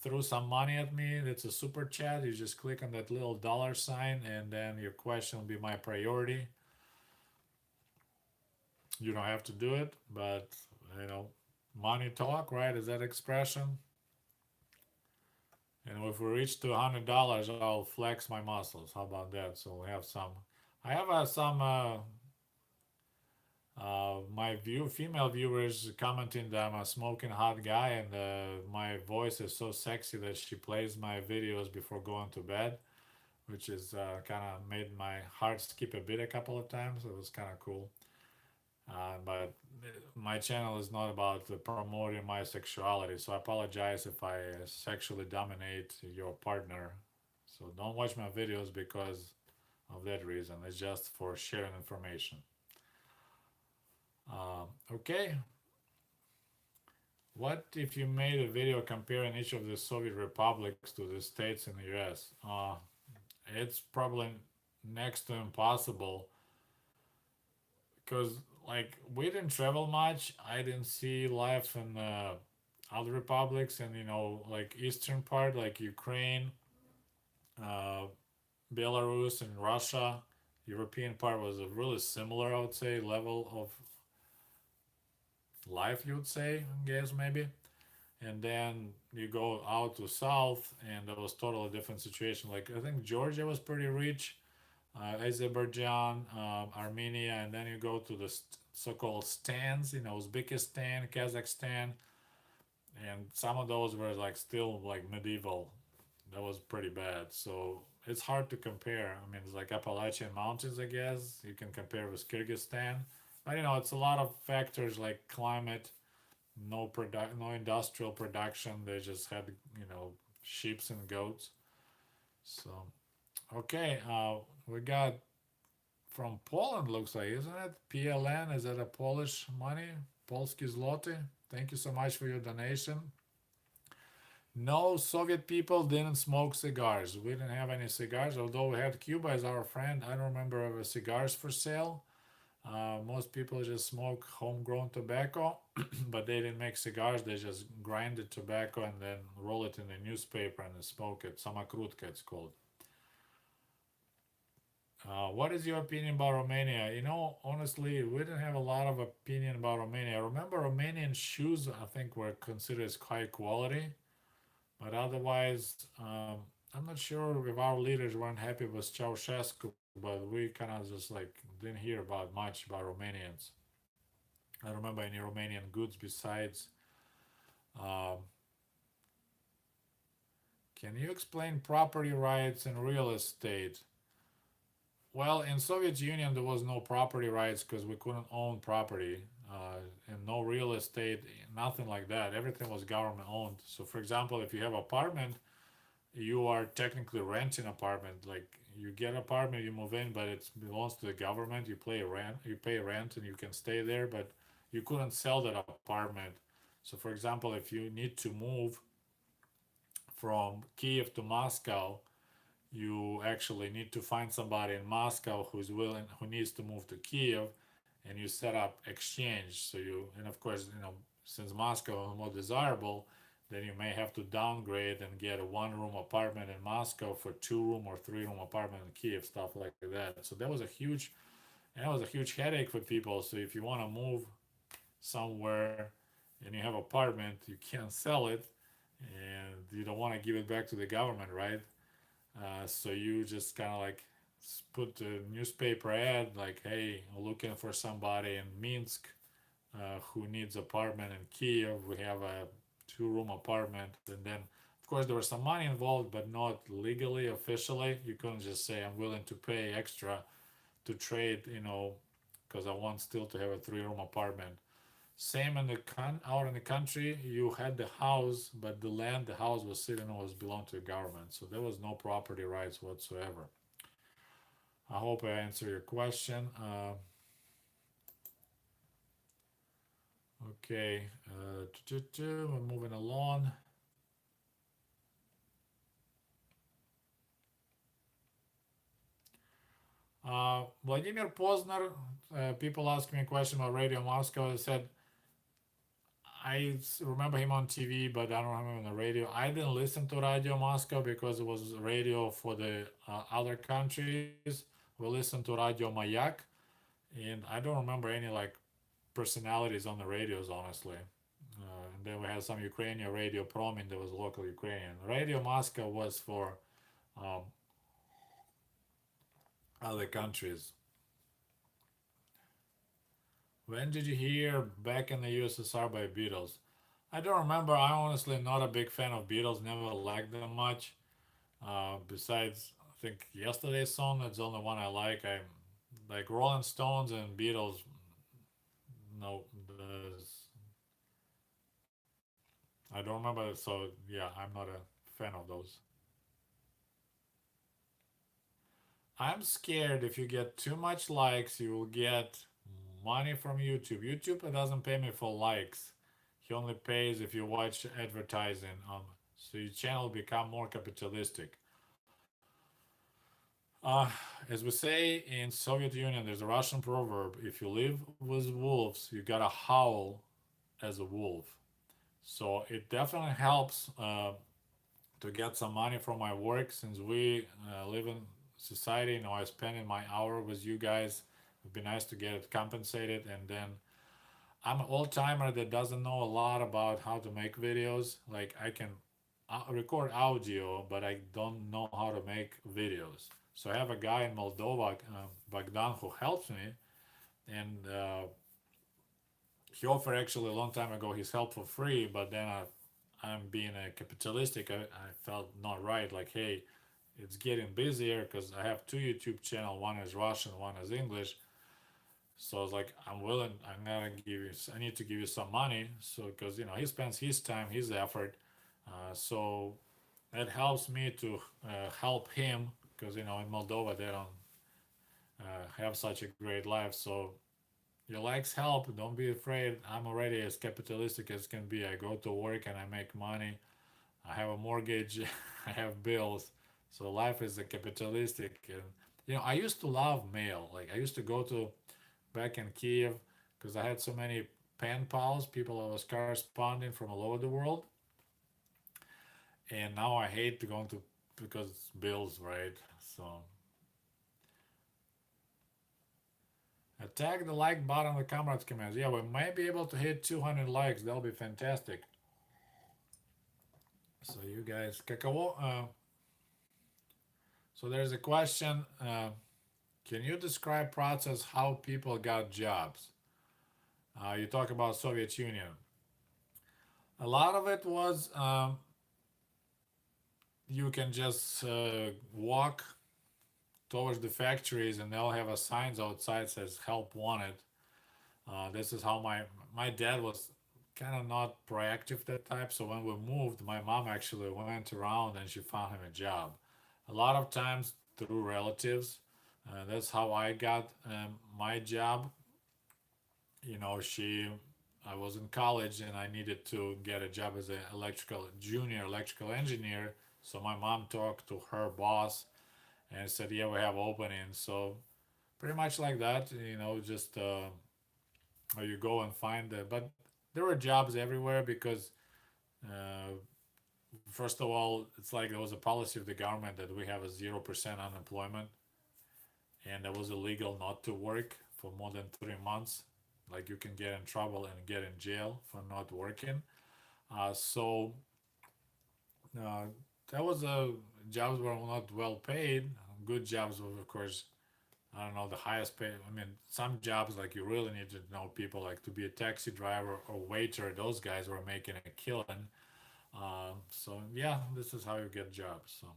throw some money at me. It's a super chat. You just click on that little dollar sign, and then your question will be my priority. You don't have to do it, but you know, money talk, right? Is that expression? And if we reach to $100, I'll flex my muscles. How about that? So we have some. I have some my female viewers commenting that I'm a smoking hot guy and my voice is so sexy that she plays my videos before going to bed, which is kind of made my heart skip a bit a couple of times. It was kind of cool. But my channel is not about promoting my sexuality, so I apologize if I sexually dominate your partner. So don't watch my videos because of that reason. It's just for sharing information. Okay, what if you made a video comparing each of the Soviet republics to the states in the US? It's probably next to impossible because, like, we didn't travel much. I didn't see life in other republics, and like eastern part, like Ukraine, uh, Belarus, and Russia. European part was a really similar, I would say, level of life. You would say, I guess maybe. And then you go out to south and that was totally different situation. Like I think Georgia was pretty rich, Azerbaijan, Armenia, and then you go to the so-called stands, Uzbekistan, Kazakhstan, and some of those were like still like medieval. That was pretty bad. So it's hard to compare. I mean, it's like Appalachian Mountains, I guess. You can compare with Kyrgyzstan. But it's a lot of factors like climate, no industrial production. They just had sheep and goats. So okay, we got from Poland. Looks like, isn't it? PLN, is that a Polish money? Polski zloty. Thank you so much for your donation. No, Soviet people didn't smoke cigars. We didn't have any cigars, although we had Cuba as our friend. I don't remember of cigars for sale. Most people just smoke homegrown tobacco, but they didn't make cigars. They just grind the tobacco and then roll it in the newspaper and smoke it. Samakrutka, it's called. What is your opinion about Romania? Honestly, we didn't have a lot of opinion about Romania. I remember Romanian shoes, I think, were considered as high quality, but otherwise, I'm not sure if our leaders weren't happy with Ceausescu, but we kind of just like didn't hear about much about Romanians. I don't remember any Romanian goods besides. Um, can you explain property rights and real estate? Well, in Soviet Union there was no property rights because we couldn't own property, and no real estate, nothing like that. Everything was government owned. So, for example, if you have apartment, you are technically renting apartment. Like you get apartment, you move in, but it belongs to the government. You pay rent, and you can stay there, but you couldn't sell that apartment. So, for example, if you need to move from Kiev to Moscow, you actually need to find somebody in Moscow who needs to move to Kiev, and you set up exchange. And of course, since Moscow is more desirable, then you may have to downgrade and get a one-room apartment in Moscow for two-room or three-room apartment in Kiev, stuff like that. So that was a huge headache for people. So if you want to move somewhere and you have apartment, you can't sell it, and you don't want to give it back to the government, right? So you just kind of like put the newspaper ad like, hey, looking for somebody in Minsk who needs apartment in Kiev. We have a 2 room apartment, and then of course there was some money involved, but not legally, officially. You couldn't just say I'm willing to pay extra to trade, because I want still to have a 3 room apartment. Same in the out in the country, you had the house, but the land the house was sitting on was belonged to the government, so there was no property rights whatsoever. I hope I answer your question. Okay, we're moving along. Vladimir Posner, people ask me a question about Radio Moscow. I said, remember him on TV, but I don't remember him on the radio. I didn't listen to Radio Moscow because it was radio for the other countries. We listened to Radio Mayak, and I don't remember any like personalities on the radios, honestly. And then we had some Ukrainian radio Promin that was local Ukrainian. Radio Moscow was for um, other countries. When did you hear Back in the USSR by Beatles? I don't remember. I'm honestly not a big fan of Beatles, never liked them much. Besides, I think yesterday's song, that's the only one I like. I like Rolling Stones and Beatles. No, I don't remember. So yeah, I'm not a fan of those. I'm scared if you get too much likes, you will get money from YouTube. YouTube doesn't pay me for likes. He only pays if you watch advertising. So your channel become more capitalistic. Uh, as we say in Soviet Union, there's a Russian proverb: if you live with wolves, you gotta howl as a wolf. So it definitely helps to get some money from my work since we live in society. I spend my hour with you guys. It'd be nice to get it compensated. And then I'm an old timer that doesn't know a lot about how to make videos. Like I can record audio, but I don't know how to make videos. So I have a guy in Moldova, Bogdan, who helps me, and he offered actually a long time ago his help for free. But then I'm being a capitalistic. I felt not right. Like, hey, it's getting busier because I have 2 YouTube channel. One is Russian, one is English. So I was like, I'm willing. I'm gonna give you. I need to give you some money. So because he spends his time, his effort. So that helps me to help him because in Moldova they don't have such a great life. So your likes help. Don't be afraid. I'm already as capitalistic as can be. I go to work and I make money. I have a mortgage. I have bills. So life is a capitalistic. And I used to love mail. Like I used to go to back in Kiev because I had so many pen pals, people I was corresponding from all over the world. And now I hate to go to because it's bills, right? So attack the like button on the comrades commands. Yeah, we might be able to hit 200 likes. That'll be fantastic. So you guys, каково? So there's a question. Can you describe process how people got jobs? You talk about Soviet Union. A lot of it was you can just walk towards the factories and they'll have a signs outside says help wanted. This is how my dad was kind of not proactive that type. So when we moved, my mom actually went around and she found him a job. A lot of times through relatives. That's how I got my job. She I was in college and I needed to get a job as an junior electrical engineer. So my mom talked to her boss and said, "Yeah, we have openings." So pretty much like that, just you go and find it. But there were jobs everywhere because uh, first of all, it's like there was a policy of the government that we have a 0% unemployment, and it was illegal not to work for more than 3 months. Like you can get in trouble and get in jail for not working. So uh, that was jobs were not well paid. Good jobs were, of course, I don't know, the highest pay. I mean, some jobs like you really need to know people, like to be a taxi driver or waiter. Those guys were making a killing. So yeah, this is how you get jobs. So,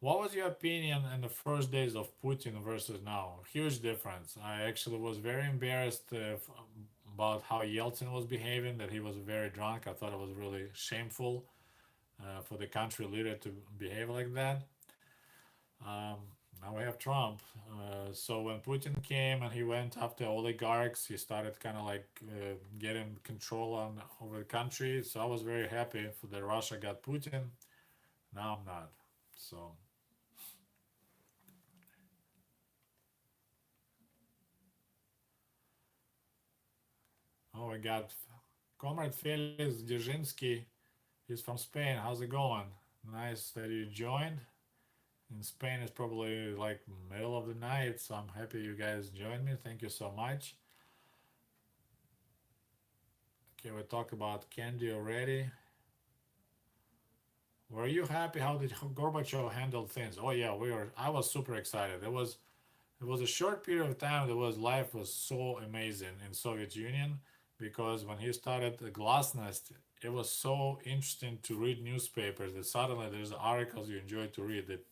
what was your opinion in the first days of Putin versus now? Huge difference. I actually was very embarrassed about how Yeltsin was behaving. That he was very drunk. I thought it was really shameful for the country leader to behave like that. Um, Now we have Trump. So when Putin came and he went after oligarchs, he started kind of like getting control on over the country. So I was very happy for that Russia got Putin. Now I'm not. So oh, we got Comrade Felix Dzerzhinsky. He's from Spain. How's it going? Nice that you joined. In Spain, it's probably like middle of the night, so I'm happy you guys joined me. Thank you so much. Okay, we talked about candy already. Were you happy how did Gorbachev handle things? Oh yeah, we were. I was super excited. It was a short period of time that was life was so amazing in Soviet Union because when he started the Glasnost, it was so interesting to read newspapers that suddenly there's articles you enjoy to read that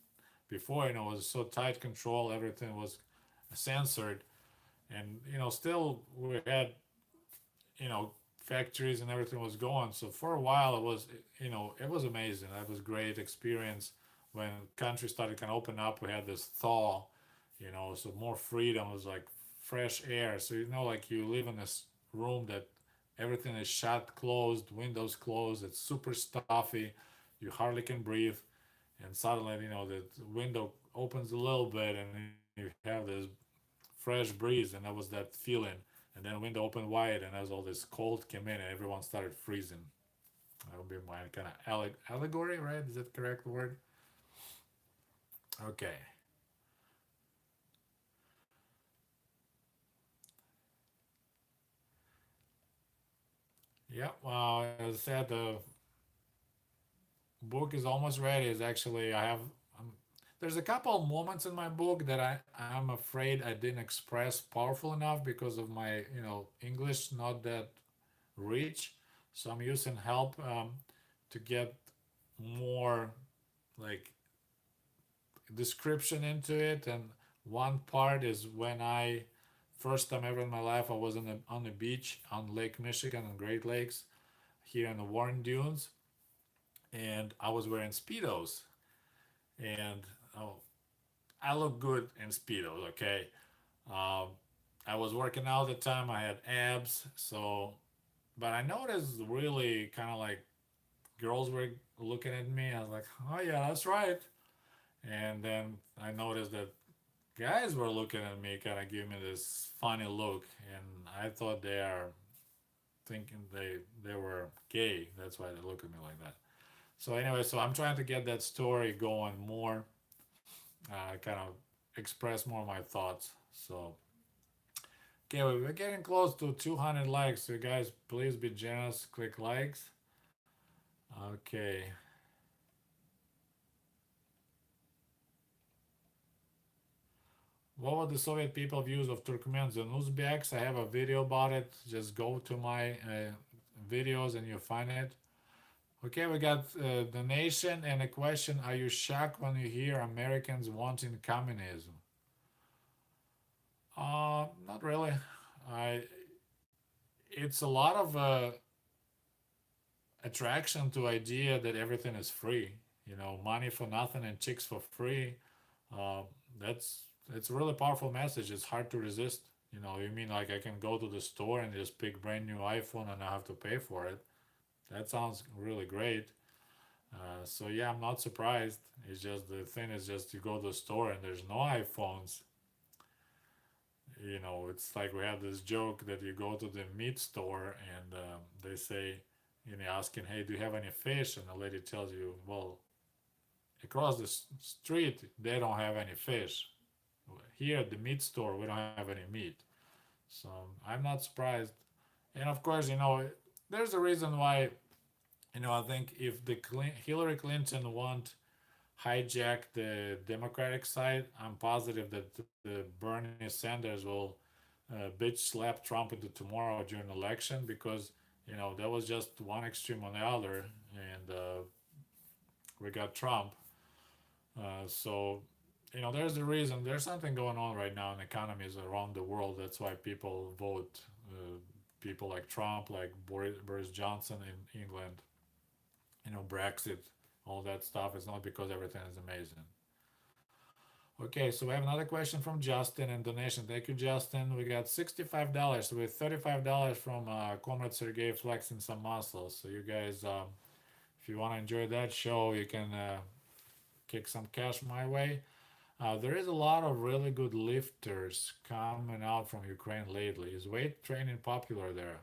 before it was so tight control, everything was censored, and still we had factories and everything was going. So for a while it was amazing. That was great experience when countries started kind of open up. We had this thaw, so more freedom. It was like fresh air. So like you live in this room that everything is shut, closed, windows closed. It's super stuffy. You hardly can breathe, and suddenly the window opens a little bit and you have this fresh breeze, and that was that feeling. And then window opened wide, and as all this cold came in and everyone started freezing. That would be my kind of allegory, right? Is that the correct word? Okay. Yeah, well, as I said, the book is almost ready. Is actually um, there's a couple of moments in my book that I'm afraid I didn't express powerful enough because of my English not that rich. So I'm using help to get more like description into it. And one part is when I first time ever in my life I was on the beach on Lake Michigan and Great Lakes here in the Warren Dunes, and I was wearing speedos, and oh, I look good in speedos. Okay, um, I was working out at the time. I had abs, so but I noticed really kind of like girls were looking at me. I was like, oh yeah, that's right. And then I noticed that guys were looking at me, kind of giving me this funny look, and I thought they are thinking they were gay. That's why they look at me like that. So anyway, so I'm trying to get that story going more, kind of express more of my thoughts. So okay, we're getting close to 200 likes. So guys, please be generous. Click likes. Okay. What were the Soviet people views of Turkmens and Uzbeks? I have a video about it. Just go to my videos and you'll find it. Okay, we got the nation and a question. Are you shocked when you hear Americans wanting communism? Not really. I It's a lot of attraction to idea that everything is free. Money for nothing and chicks for free. Uh, that's it's a really powerful message. It's hard to resist. You mean like I can go to the store and just pick brand new iPhone and I have to pay for it? That sounds really great. So yeah, I'm not surprised. It's just the thing is just you go to the store and there's no iPhones. It's like we have this joke that you go to the meat store and they say, asking, hey, do you have any fish? And the lady tells you, well, across the street, they don't have any fish. Here at the meat store, we don't have any meat. So I'm not surprised. And of course, there's a reason why, I think if the Hillary Clinton want hijack the Democratic side, I'm positive that Bernie Sanders will bitch slap Trump into tomorrow during the election, because that was just one extreme on the other, and we got Trump. So there's a reason. There's something going on right now in economies around the world. That's why people vote. People like Trump, like Boris Johnson in England. Brexit, all that stuff. It's not because everything is amazing. Okay, so we have another question from Justin and donation. Thank you, Justin. We got $65 with $35 from Comrade Sergei flexing some muscles. So you guys, if you want to enjoy that show, you can kick some cash my way. There is a lot of really good lifters coming out from Ukraine lately. Is weight training popular there?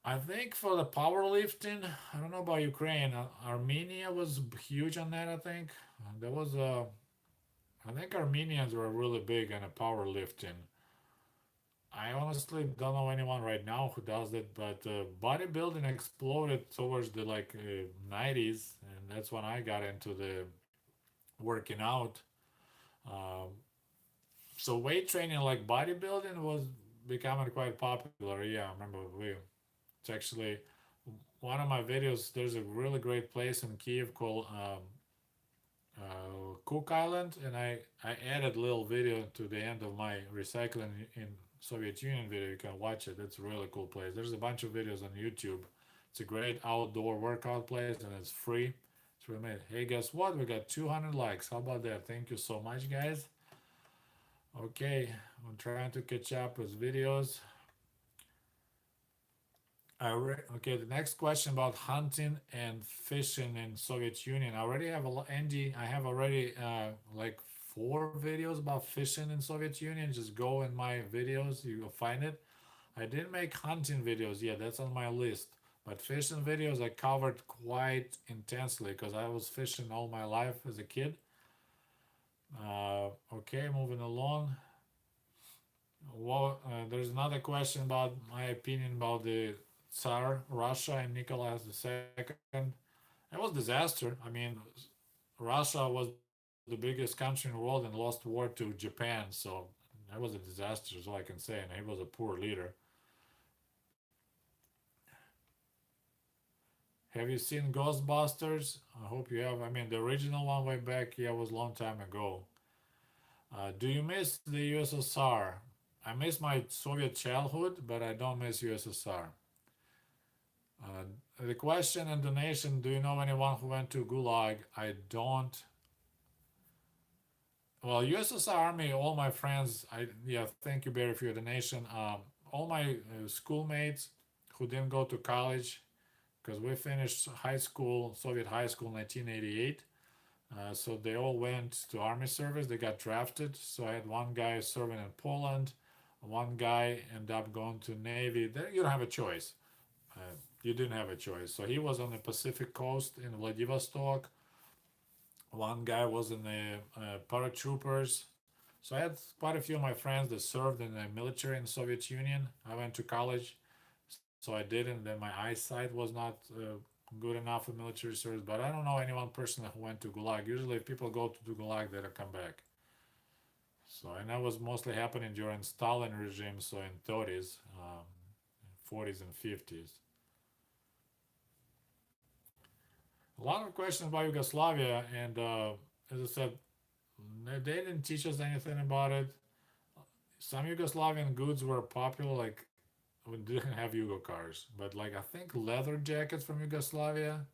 I think for the powerlifting, I don't know about Ukraine. Armenia was huge on that. I think there was a. I think Armenians were really big in powerlifting. I honestly don't know anyone right now who does it, but bodybuilding exploded towards the 90s, and that's when I got into the working out. Um, so weight training like bodybuilding was becoming quite popular. Yeah, I remember it's actually one of my videos. There's a really great place in Kiev called Cook Island, and I added a little video to the end of my recycling in Soviet Union video. You can watch it. It's a really cool place. There's a bunch of videos on YouTube. It's a great outdoor workout place, and it's free. It's really made. Hey, guess what? We got 200 likes. How about that? Thank you so much, guys. Okay, I'm trying to catch up with videos. Okay, the next question about hunting and fishing in Soviet Union. I already have Andy. I have already like 4 videos about fishing in Soviet Union. Just go in my videos, you will find it. I didn't make hunting videos yet. That's on my list. But fishing videos I covered quite intensely because I was fishing all my life as a kid. Okay, moving along. Well, there's another question about my opinion about the Tsar Russia and Nicholas II. It was disaster. I mean, Russia was the biggest country in the world and lost war to Japan, so that was a disaster. Is all I can say. And he was a poor leader. Have you seen Ghostbusters? I hope you have. I mean, the original one way back, yeah, was a long time ago. Do you miss the USSR? I miss my Soviet childhood, but I don't miss USSR. The question and donation, do you know anyone who went to Gulag? I don't. Well, USSR Army, all my friends, yeah, thank you, Barry, for your donation. All my schoolmates who didn't go to college, because we finished high school, Soviet high school in 1988. So they all went to army service. They got drafted. So I had one guy serving in Poland, one guy ended up going to Navy. You don't have a choice. Uh, you didn't have a choice. So he was on the Pacific coast in Vladivostok. One guy was in the paratroopers. So I had quite a few of my friends that served in the military in the Soviet Union. I went to college, so I didn't. Then my eyesight was not good enough for military service. But I don't know anyone personally who went to Gulag. Usually, if people go to Gulag, they don't come back. So and that was mostly happening during Stalin regime, so in 30s, 40s and 50s. A lot of questions about Yugoslavia, and as I said, they didn't teach us anything about it. Some Yugoslavian goods were popular, like we didn't have Yugo cars, but like I think leather jackets from Yugoslavia.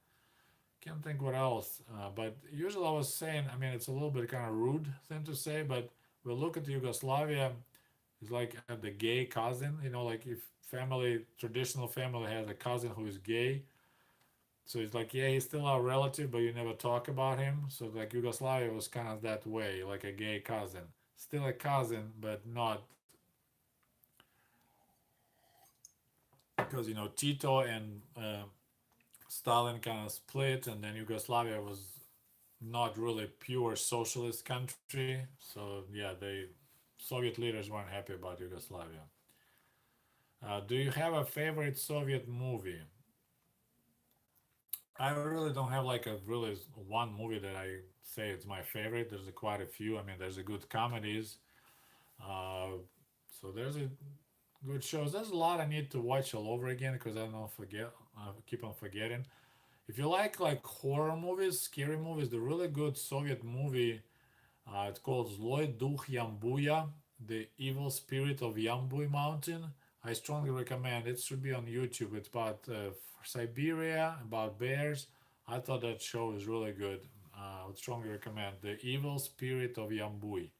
Can't think what else. But usually I was saying, I mean, it's a little bit kind of rude thing to say, but we look at Yugoslavia, it's like the gay cousin. Like if traditional family has a cousin who is gay, so it's like, yeah, he's still our relative, but you never talk about him. So like Yugoslavia was kind of that way, like a gay cousin, still a cousin, but not because Tito and Stalin kind of split, and then Yugoslavia was not really pure socialist country. So yeah, Soviet leaders weren't happy about Yugoslavia. Do you have a favorite Soviet movie? I really don't have like a really one movie that I say it's my favorite. There's quite a few. I mean, there's a good comedies. Uh, so there's a good shows. There's a lot I need to watch all over again because I don't forget. I keep on forgetting. If you like horror movies, scary movies, the really good Soviet movie, it's called Zloy Duch Yambuya, The Evil Spirit of Yambuy Mountain. I strongly recommend it. Should be on YouTube. It's about Siberia, about bears. I thought that show is really good. I would strongly recommend The Evil Spirit of Yambuy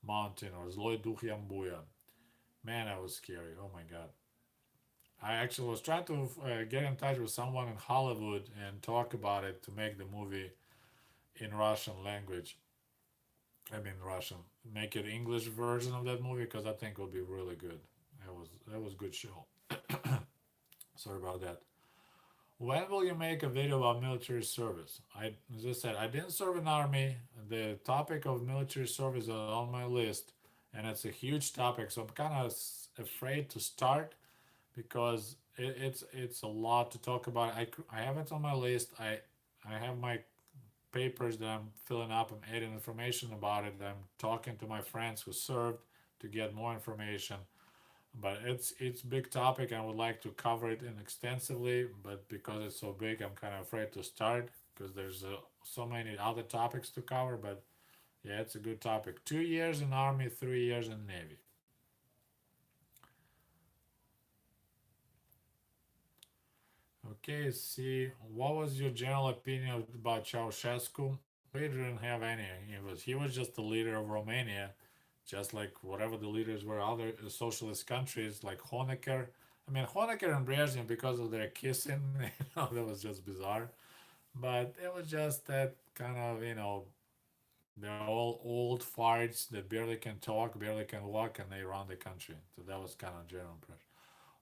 Mountain or Zloy Duch Yambuya. Man, that was scary. Oh my god. I actually was trying to get in touch with someone in Hollywood and talk about it to make the movie in Russian language. I mean Russian. Make it English version of that movie because I think it will be really good. That was good show. Sorry about that. When will you make a video about military service? As I said, I didn't serve in army. The topic of military service is on my list, and it's a huge topic. So I'm kind of afraid to start because it's a lot to talk about. I have it on my list. I have my papers that I'm filling up. I'm adding information about it. I'm talking to my friends who served to get more information. But it's big topic and I would like to cover it in extensively. But because it's so big, I'm kind of afraid to start because there's so many other topics to cover. But yeah, it's a good topic. 2 years in army, 3 years in navy. Okay, see, what was your general opinion about Ceausescu? We didn't have any. He was just the leader of Romania, just like whatever the leaders were other socialist countries like Honecker. I mean, Honecker and Brezhnev because of their kissing, that was just bizarre. But it was just that kind of, they're all old farts that barely can talk, barely can walk, and they run the country. So that was kind of general impression.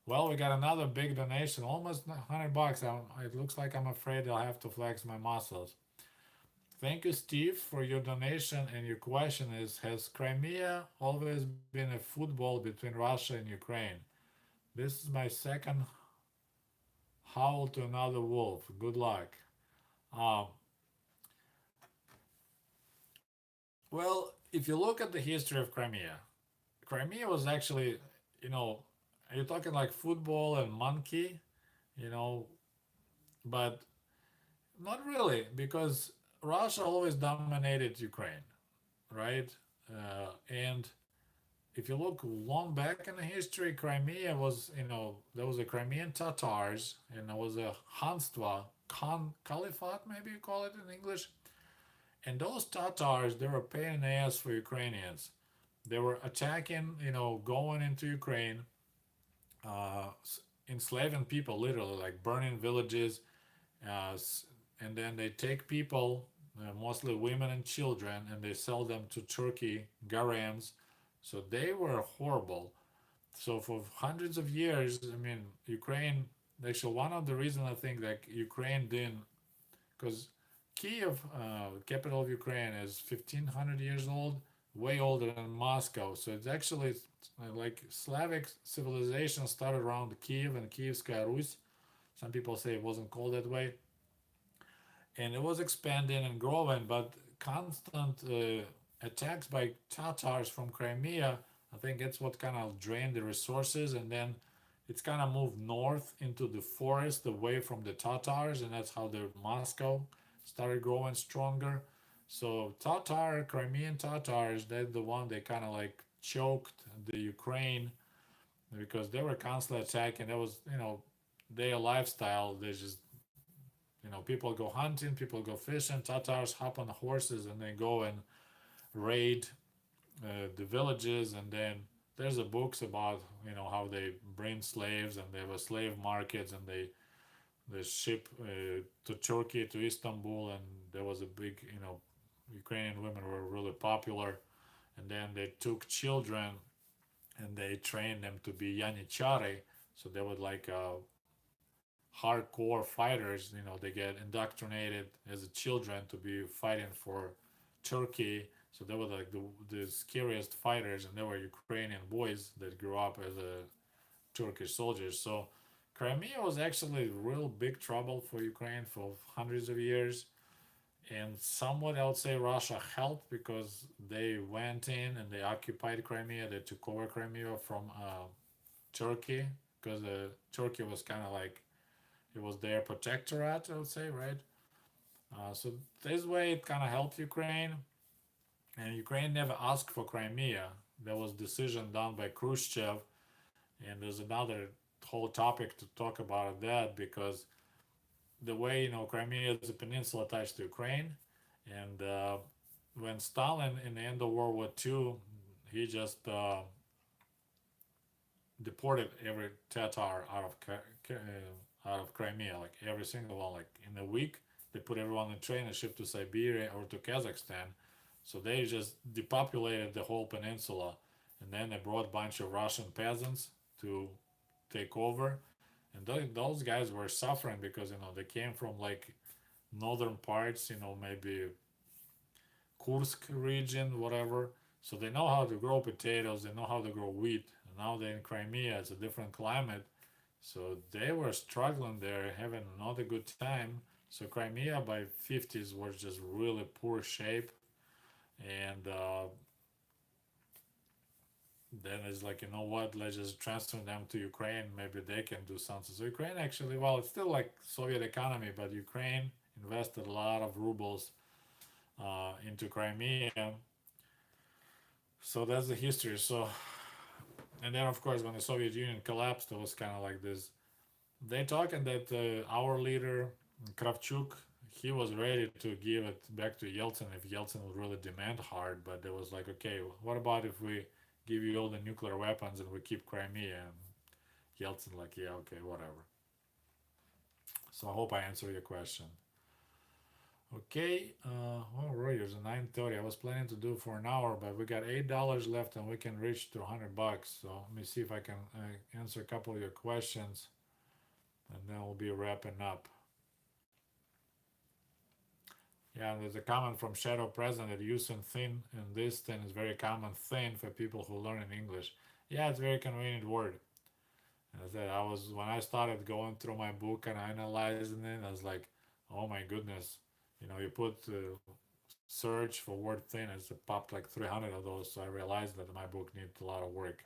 Well, we got another big donation, almost $100. It looks like I'm afraid I'll have to flex my muscles. Thank you, Steve, for your donation. And your question is: has Crimea always been a football between Russia and Ukraine? This is my second howl to another wolf. Good luck. Um, well, if you look at the history of Crimea, Crimea was actually, you know, you're talking like football and monkey, you know, but not really, because Russia always dominated Ukraine, right? And if you look long back in the history, Crimea was, there was a Crimean Tatars and there was a Hanstva, Caliphate, maybe you call it in English. And those Tatars, they were a pain in the ass for Ukrainians. They were attacking, going into Ukraine, uh, enslaving people, literally, like burning villages, uh, and then they take people, mostly women and children, and they sell them to Turkey, Garams. So they were horrible. So for hundreds of years, I mean, Ukraine. Actually, one of the reasons I think that Ukraine didn't, because Kiev, capital of Ukraine, is 1,500 years old, way older than Moscow. So it's actually like Slavic civilization started around Kiev and Kievskaya Rus. Some people say it wasn't called that way, and it was expanding and growing, but constant attacks by Tatars from Crimea, I think that's what kind of drained the resources, and then it's kind of moved north into the forest away from the Tatars, and that's how the Moscow started growing stronger. So Crimean Tatars, they're the one they kind of like choked the Ukraine because they were constantly attacking. That was, their lifestyle. They just, people go hunting, people go fishing. Tatars hop on horses and they go and raid the villages. And then there's a books about how they bring slaves and there were slave markets and they ship to Turkey to Istanbul and there was a big Ukrainian women were really popular. And then they took children and they trained them to be yanichari. So they would like hardcore fighters. They get indoctrinated as children to be fighting for Turkey. So they were like the scariest fighters, and they were Ukrainian boys that grew up as a Turkish soldiers. So Crimea was actually real big trouble for Ukraine for hundreds of years, and somewhat I would say Russia helped because they went in and they occupied Crimea. They took over Crimea from Turkey because Turkey was kind of like it was their protectorate, I would say, right? So this way it kind of helped Ukraine, and Ukraine never asked for Crimea. There was decision done by Khrushchev, and there's another whole topic to talk about that because the way Crimea is a peninsula attached to Ukraine, and when Stalin in the end of World War II, he just deported every Tatar out of Crimea, like every single one. Like in a week, they put everyone in train and shipped to Siberia or to Kazakhstan. So they just depopulated the whole peninsula, and then they brought a bunch of Russian peasants to take over, and those guys were suffering because they came from like northern parts, maybe Kursk region, whatever. So they know how to grow potatoes, they know how to grow wheat. And now they're in Crimea, it's a different climate. So they were struggling there, having not a good time. So Crimea by 50s was just really poor shape. And then it's like, you know what, let's just transfer them to Ukraine. Maybe they can do something. So Ukraine actually, well, it's still like Soviet economy, but Ukraine invested a lot of rubles into Crimea. So that's the history. So, and then of course, when the Soviet Union collapsed, it was kind of like this. They talking that our leader Kravchuk, he was ready to give it back to Yeltsin if Yeltsin would really demand hard. But there was like, okay, what about if we give you all the nuclear weapons and we keep Crimea? And Yeltsin like, yeah, okay, whatever. So I hope I answer your question. Okay, all right, it's 9:30. I was planning to do it for an hour, but we got $8 left and we can reach to $100. So let me see if I can answer a couple of your questions, and then we'll be wrapping up. Yeah, there's a comment from Shadow President that using thin and this thin is very common thin for people who learn in English. Yeah, it's a very convenient word. And I said when I started going through my book and analyzing it, I was like, oh my goodness, you put search for word thin, it's popped like 300 of those. So I realized that my book needed a lot of work.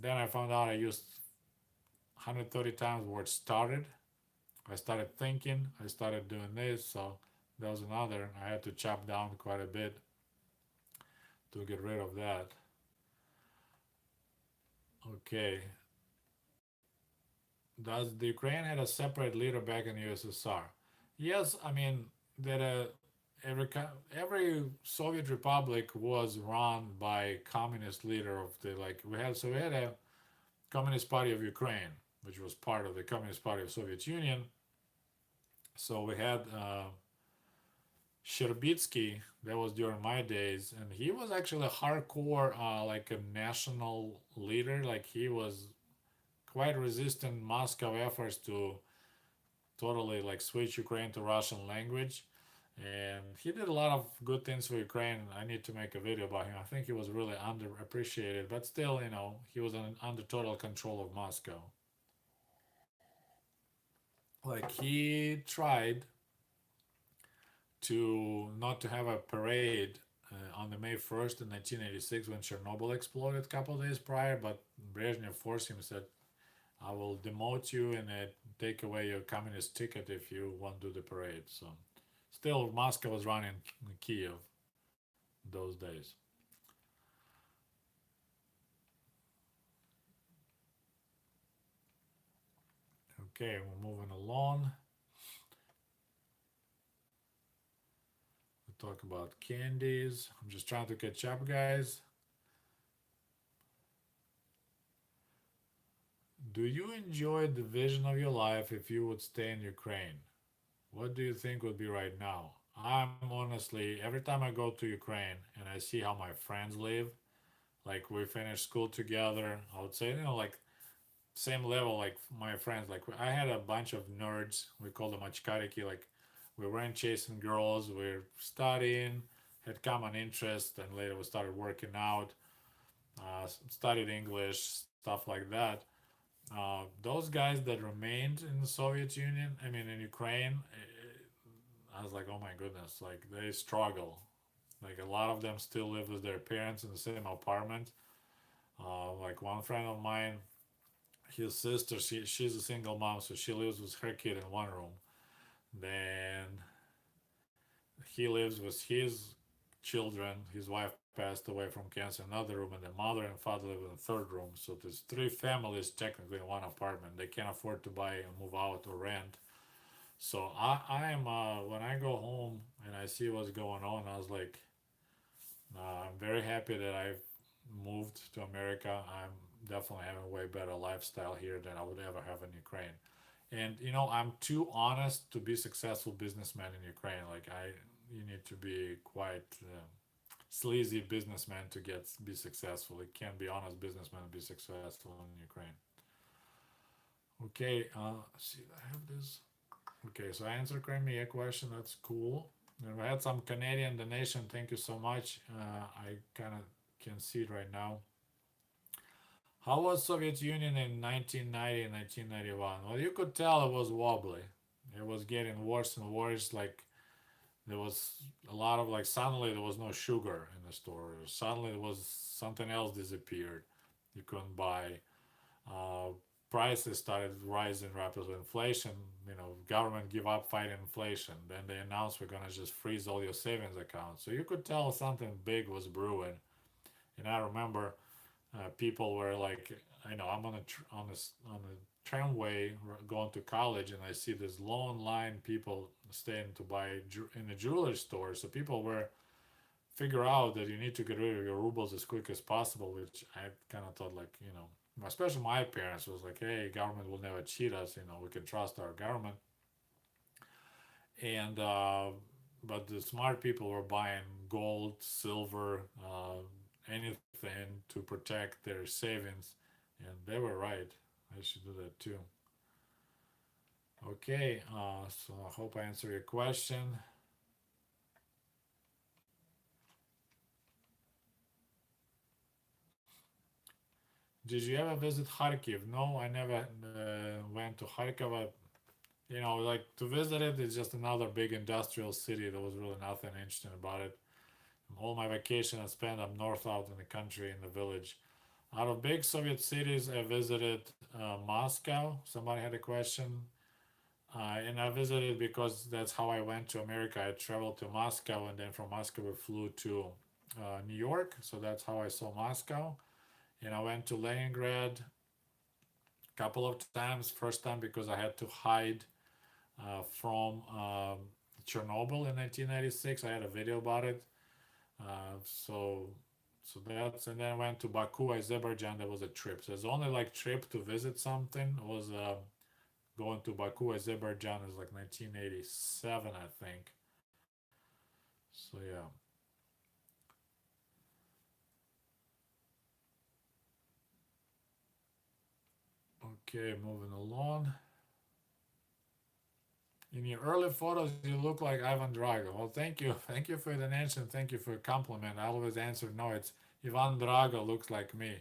Then I found out I used 130 times the word started. I started thinking, I started doing this, so that was another. I had to chop down quite a bit to get rid of that. Okay. Does the Ukraine had a separate leader back in USSR? Yes, I mean that every Soviet republic was run by communist leader of the like we had a Communist Party of Ukraine, which was part of the Communist Party of Soviet Union. So we had Sherbitsky, that was during my days, and he was actually a hardcore, like a national leader. Like he was quite resistant Moscow efforts to totally like switch Ukraine to Russian language. And he did a lot of good things for Ukraine. I need to make a video about him. I think he was really underappreciated, but still, he was under total control of Moscow. Like he tried to not to have a parade on the May 1st in 1986 when Chernobyl exploded a couple of days prior, but Brezhnev forced him, said, I will demote you and take away your communist ticket if you won't do the parade. So still Moscow was running Kiev those days. Okay, we're moving along. We'll talk about candies. I'm just trying to catch up, guys. Do you enjoy the vision of your life if you would stay in Ukraine? What do you think would be right now? I'm honestly, every time I go to Ukraine and I see how my friends live, like we finished school together, I would say, like same level like my friends. Like I had a bunch of nerds, we call them achkariki, like we weren't chasing girls, we are studying, had common interests, and later we started working out, studied English, stuff like that. Those guys that remained in the Soviet Union, I mean in Ukraine, I was like, oh my goodness, like they struggle. Like a lot of them still live with their parents in the same apartment. Like one friend of mine, his sister, she's a single mom, so she lives with her kid in one room. Then he lives with his children. His wife passed away from cancer in another room, and the mother and father live in the third room. So there's three families technically in one apartment. They can't afford to buy and move out or rent. So I am when I go home and I see what's going on, I was like, I'm very happy that I've moved to America. I'm definitely having a way better lifestyle here than I would ever have in Ukraine. And I'm too honest to be successful businessman in Ukraine. Like you need to be quite sleazy businessman to be successful. It can't be honest businessman to be successful in Ukraine. Okay, see, I have this. Okay, so I answered Crimea question. That's cool. And we had some Canadian donation. Thank you so much. I kind of can see it right now. How was Soviet Union in 1990 and 1991? Well, you could tell it was wobbly. It was getting worse and worse. Like there was a lot of like suddenly there was no sugar in the store. Suddenly there was something else disappeared. You couldn't buy. Uh, Prices started rising rapidly. Inflation, government give up fighting inflation. Then they announced we're gonna just freeze all your savings accounts. So you could tell something big was brewing. And I remember people were like, I'm on a tramway going to college, and I see this long line people staying to buy in the jewelry store. So people were figure out that you need to get rid of your rubles as quick as possible, which I kind of thought like, especially my parents was like, hey, government will never cheat us. We can trust our government. And but the smart people were buying gold, silver, anything to protect their savings, and they were right. I should do that too. Okay, so I hope I answer your question. Did you ever visit Kharkiv? No, I never went to Kharkiv. Like to visit it, it's just another big industrial city. There was really nothing interesting about it. All my vacation I spent up north out in the country in the village. Out of big Soviet cities, I visited Moscow. Somebody had a question. And I visited because that's how I went to America. I traveled to Moscow, and then from Moscow we flew to New York. So that's how I saw Moscow. And I went to Leningrad a couple of times. First time because I had to hide from Chernobyl in 1996. I had a video about it. So that's, and then I went to Baku, Azerbaijan. That was a trip. So it's only like trip to visit something was going to Baku, Azerbaijan is like 1987, I think. So yeah. Okay, moving along. In your early photos, you look like Ivan Drago. Well, thank you. Thank you for the answer. Thank you for your compliment. I always answer no, it's Ivan Drago looks like me.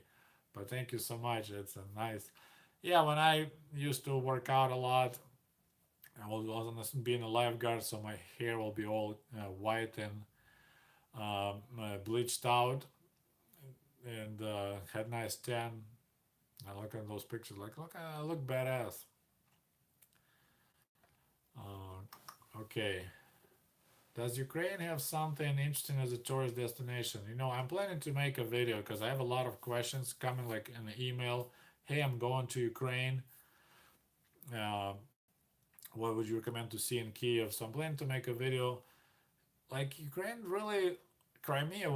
But thank you so much. It's a nice. Yeah, when I used to work out a lot, I was being a lifeguard, so my hair will be all white and bleached out, and had nice tan. I look at those pictures like, look, I look badass. Okay. Does Ukraine have something interesting as a tourist destination? I'm planning to make a video because I have a lot of questions coming like in the email. Hey, I'm going to Ukraine. Uh, what would you recommend to see in Kiev? So I'm planning to make a video. Like Ukraine really, Crimea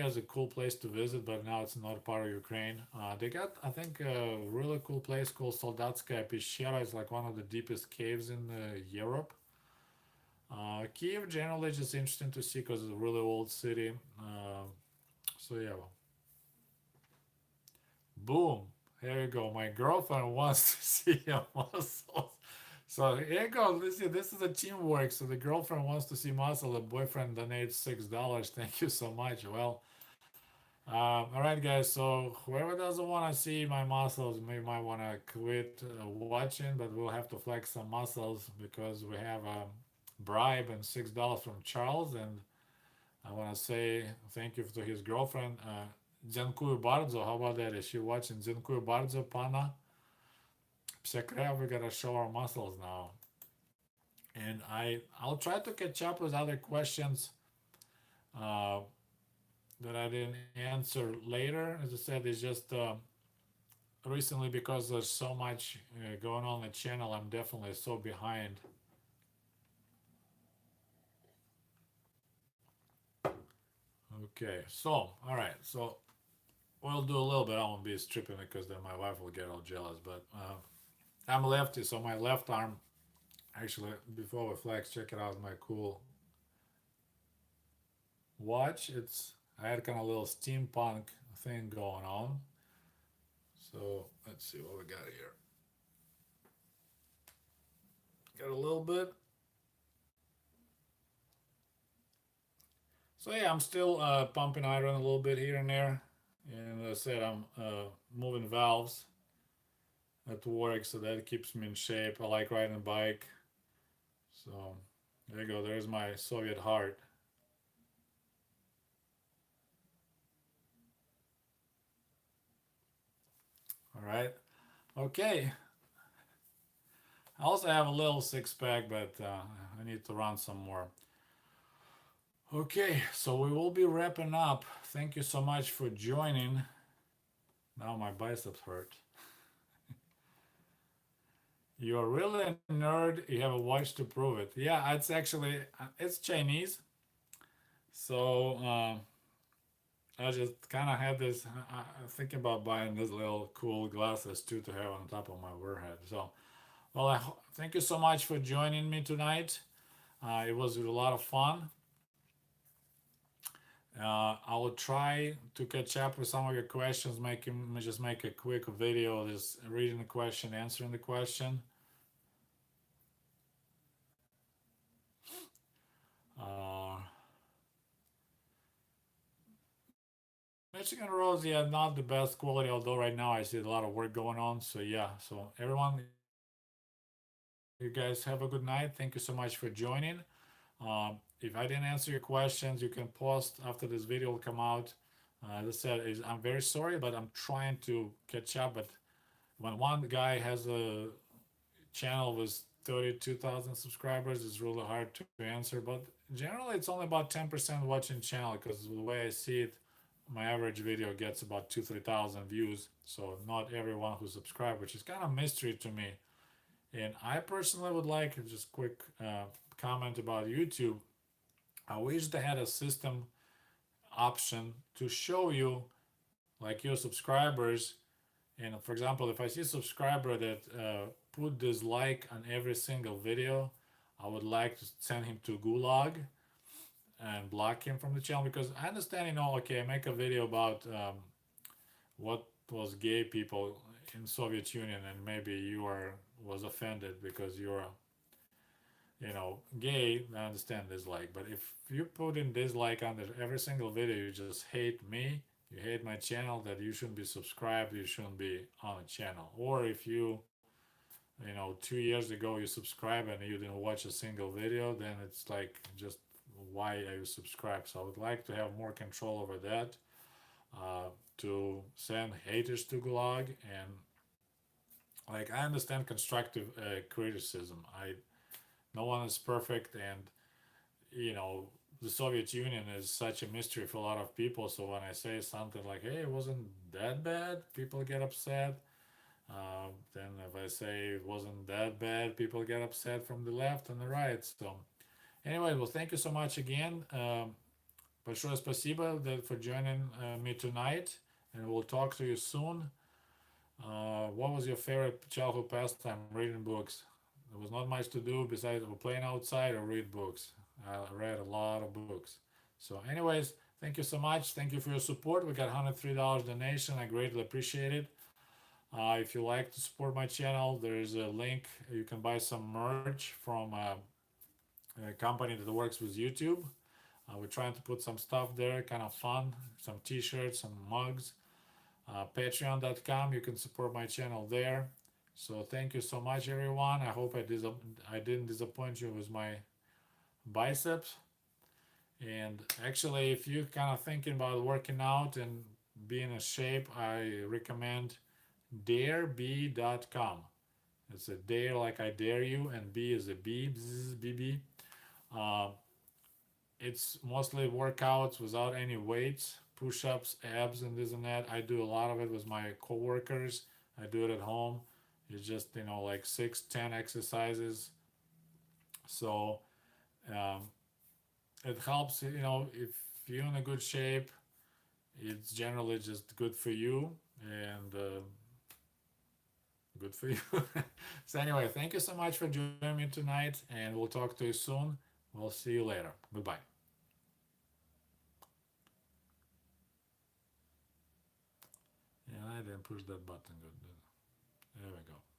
is a cool place to visit, but now it's not part of Ukraine. They got, I think, a really cool place called Soldatskaya Peshchera. It's like one of the deepest caves in Europe. Kiev generally just interesting to see because it's a really old city. So yeah, boom. Here you go. My girlfriend wants to see your muscles. So here you go. This is a teamwork. So the girlfriend wants to see muscle. The boyfriend donates $6. Thank you so much. Well, All right, guys. So whoever doesn't want to see my muscles, may might want to quit watching, but we'll have to flex some muscles because we have a bribe and $6 from Charles, and I want to say thank you to his girlfriend. Dziękuję bardzo. How about that? Is she watching? Dziękuję bardzo, pana. Psekrev, we gotta show our muscles now. And I'll try to catch up with other questions uh, that I didn't answer later. As I said, it's just recently because there's so much going on the channel. I'm definitely so behind. Okay, so all right, so we'll do a little bit. I won't be stripping it because then my wife will get all jealous. But I'm lefty, so my left arm. Actually, before we flex, check it out. My cool watch. It's I had kind of a little steampunk thing going on. So let's see what we got here. Got a little bit. So yeah, I'm still pumping iron a little bit here and there, and as I said, I'm moving valves at work, so that keeps me in shape. I like riding a bike, so there you go. There's my Soviet heart. All right. Okay. I also have a little six pack, but I need to run some more. Okay, so we will be wrapping up. Thank you so much for joining. Now my biceps hurt. You're really a nerd. You have a watch to prove it. Yeah, it's actually it's Chinese. So I just kind of had this thinking about buying this little cool glasses too to have on top of my forehead. So well, thank you so much for joining me tonight. It was a lot of fun. I will try to catch up with some of your questions. Just make a quick video, just reading the question, answering the question. Uh, Michigan roads, yeah, not the best quality. Although right now I see a lot of work going on. So yeah, so everyone, you guys have a good night. Thank you so much for joining. If I didn't answer your questions, you can post after this video will come out. As I said, I'm very sorry, but I'm trying to catch up. But when one guy has a channel with 32,000 subscribers, it's really hard to answer. But generally, it's only about 10% watching channel because the way I see it, my average video gets about 2-3,000 views. So not everyone who subscribed, which is kind of mystery to me. And I personally would like just quick comment about YouTube. I wish they had a system option to show you like your subscribers. And for example, if I see a subscriber that put dislike on every single video, I would like to send him to Gulag and block him from the channel because I understand, okay, I make a video about what was gay people in Soviet Union, and maybe you are was offended because you're gay. I understand dislike, but if you put in dislike under every single video, you just hate me, you hate my channel, that you shouldn't be subscribed, you shouldn't be on a channel. Or if you 2 years ago you subscribed and you didn't watch a single video, then it's like just why are you subscribed? So I would like to have more control over that, to send haters to Gulag. And like I understand constructive criticism. I No one is perfect, and you know the Soviet Union is such a mystery for a lot of people. So when I say something like, "Hey, it wasn't that bad," people get upset. Then if I say it wasn't that bad, people get upset from the left and the right. So anyway, well, thank you so much again. Большое спасибо for joining me tonight, and we'll talk to you soon. What was your favorite childhood pastime? Reading books. There was not much to do besides playing outside or read books. I read a lot of books. So, anyways, thank you so much. Thank you for your support. We got $103 donation. I greatly appreciate it. If you like to support my channel, there is a link. You can buy some merch from a company that works with YouTube. We're trying to put some stuff there, kind of fun, some t-shirts, some mugs. Patreon.com, you can support my channel there. So thank you so much, everyone. I hope I didn't disappoint you with my biceps. And actually, if you're kind of thinking about working out and being in shape, I recommend dareb.com. It's a dare like I dare you, and B is a B, bzz, BB. Uh, it's mostly workouts without any weights, push-ups, abs, and this and that. I do a lot of it with my coworkers. I do it at home. It's just, like 6, 10 exercises. So um, it helps, if you're in a good shape, it's generally just good for you and good for you. So anyway, thank you so much for joining me tonight, and we'll talk to you soon. We'll see you later. Goodbye. Yeah, I didn't push that button good. There we go.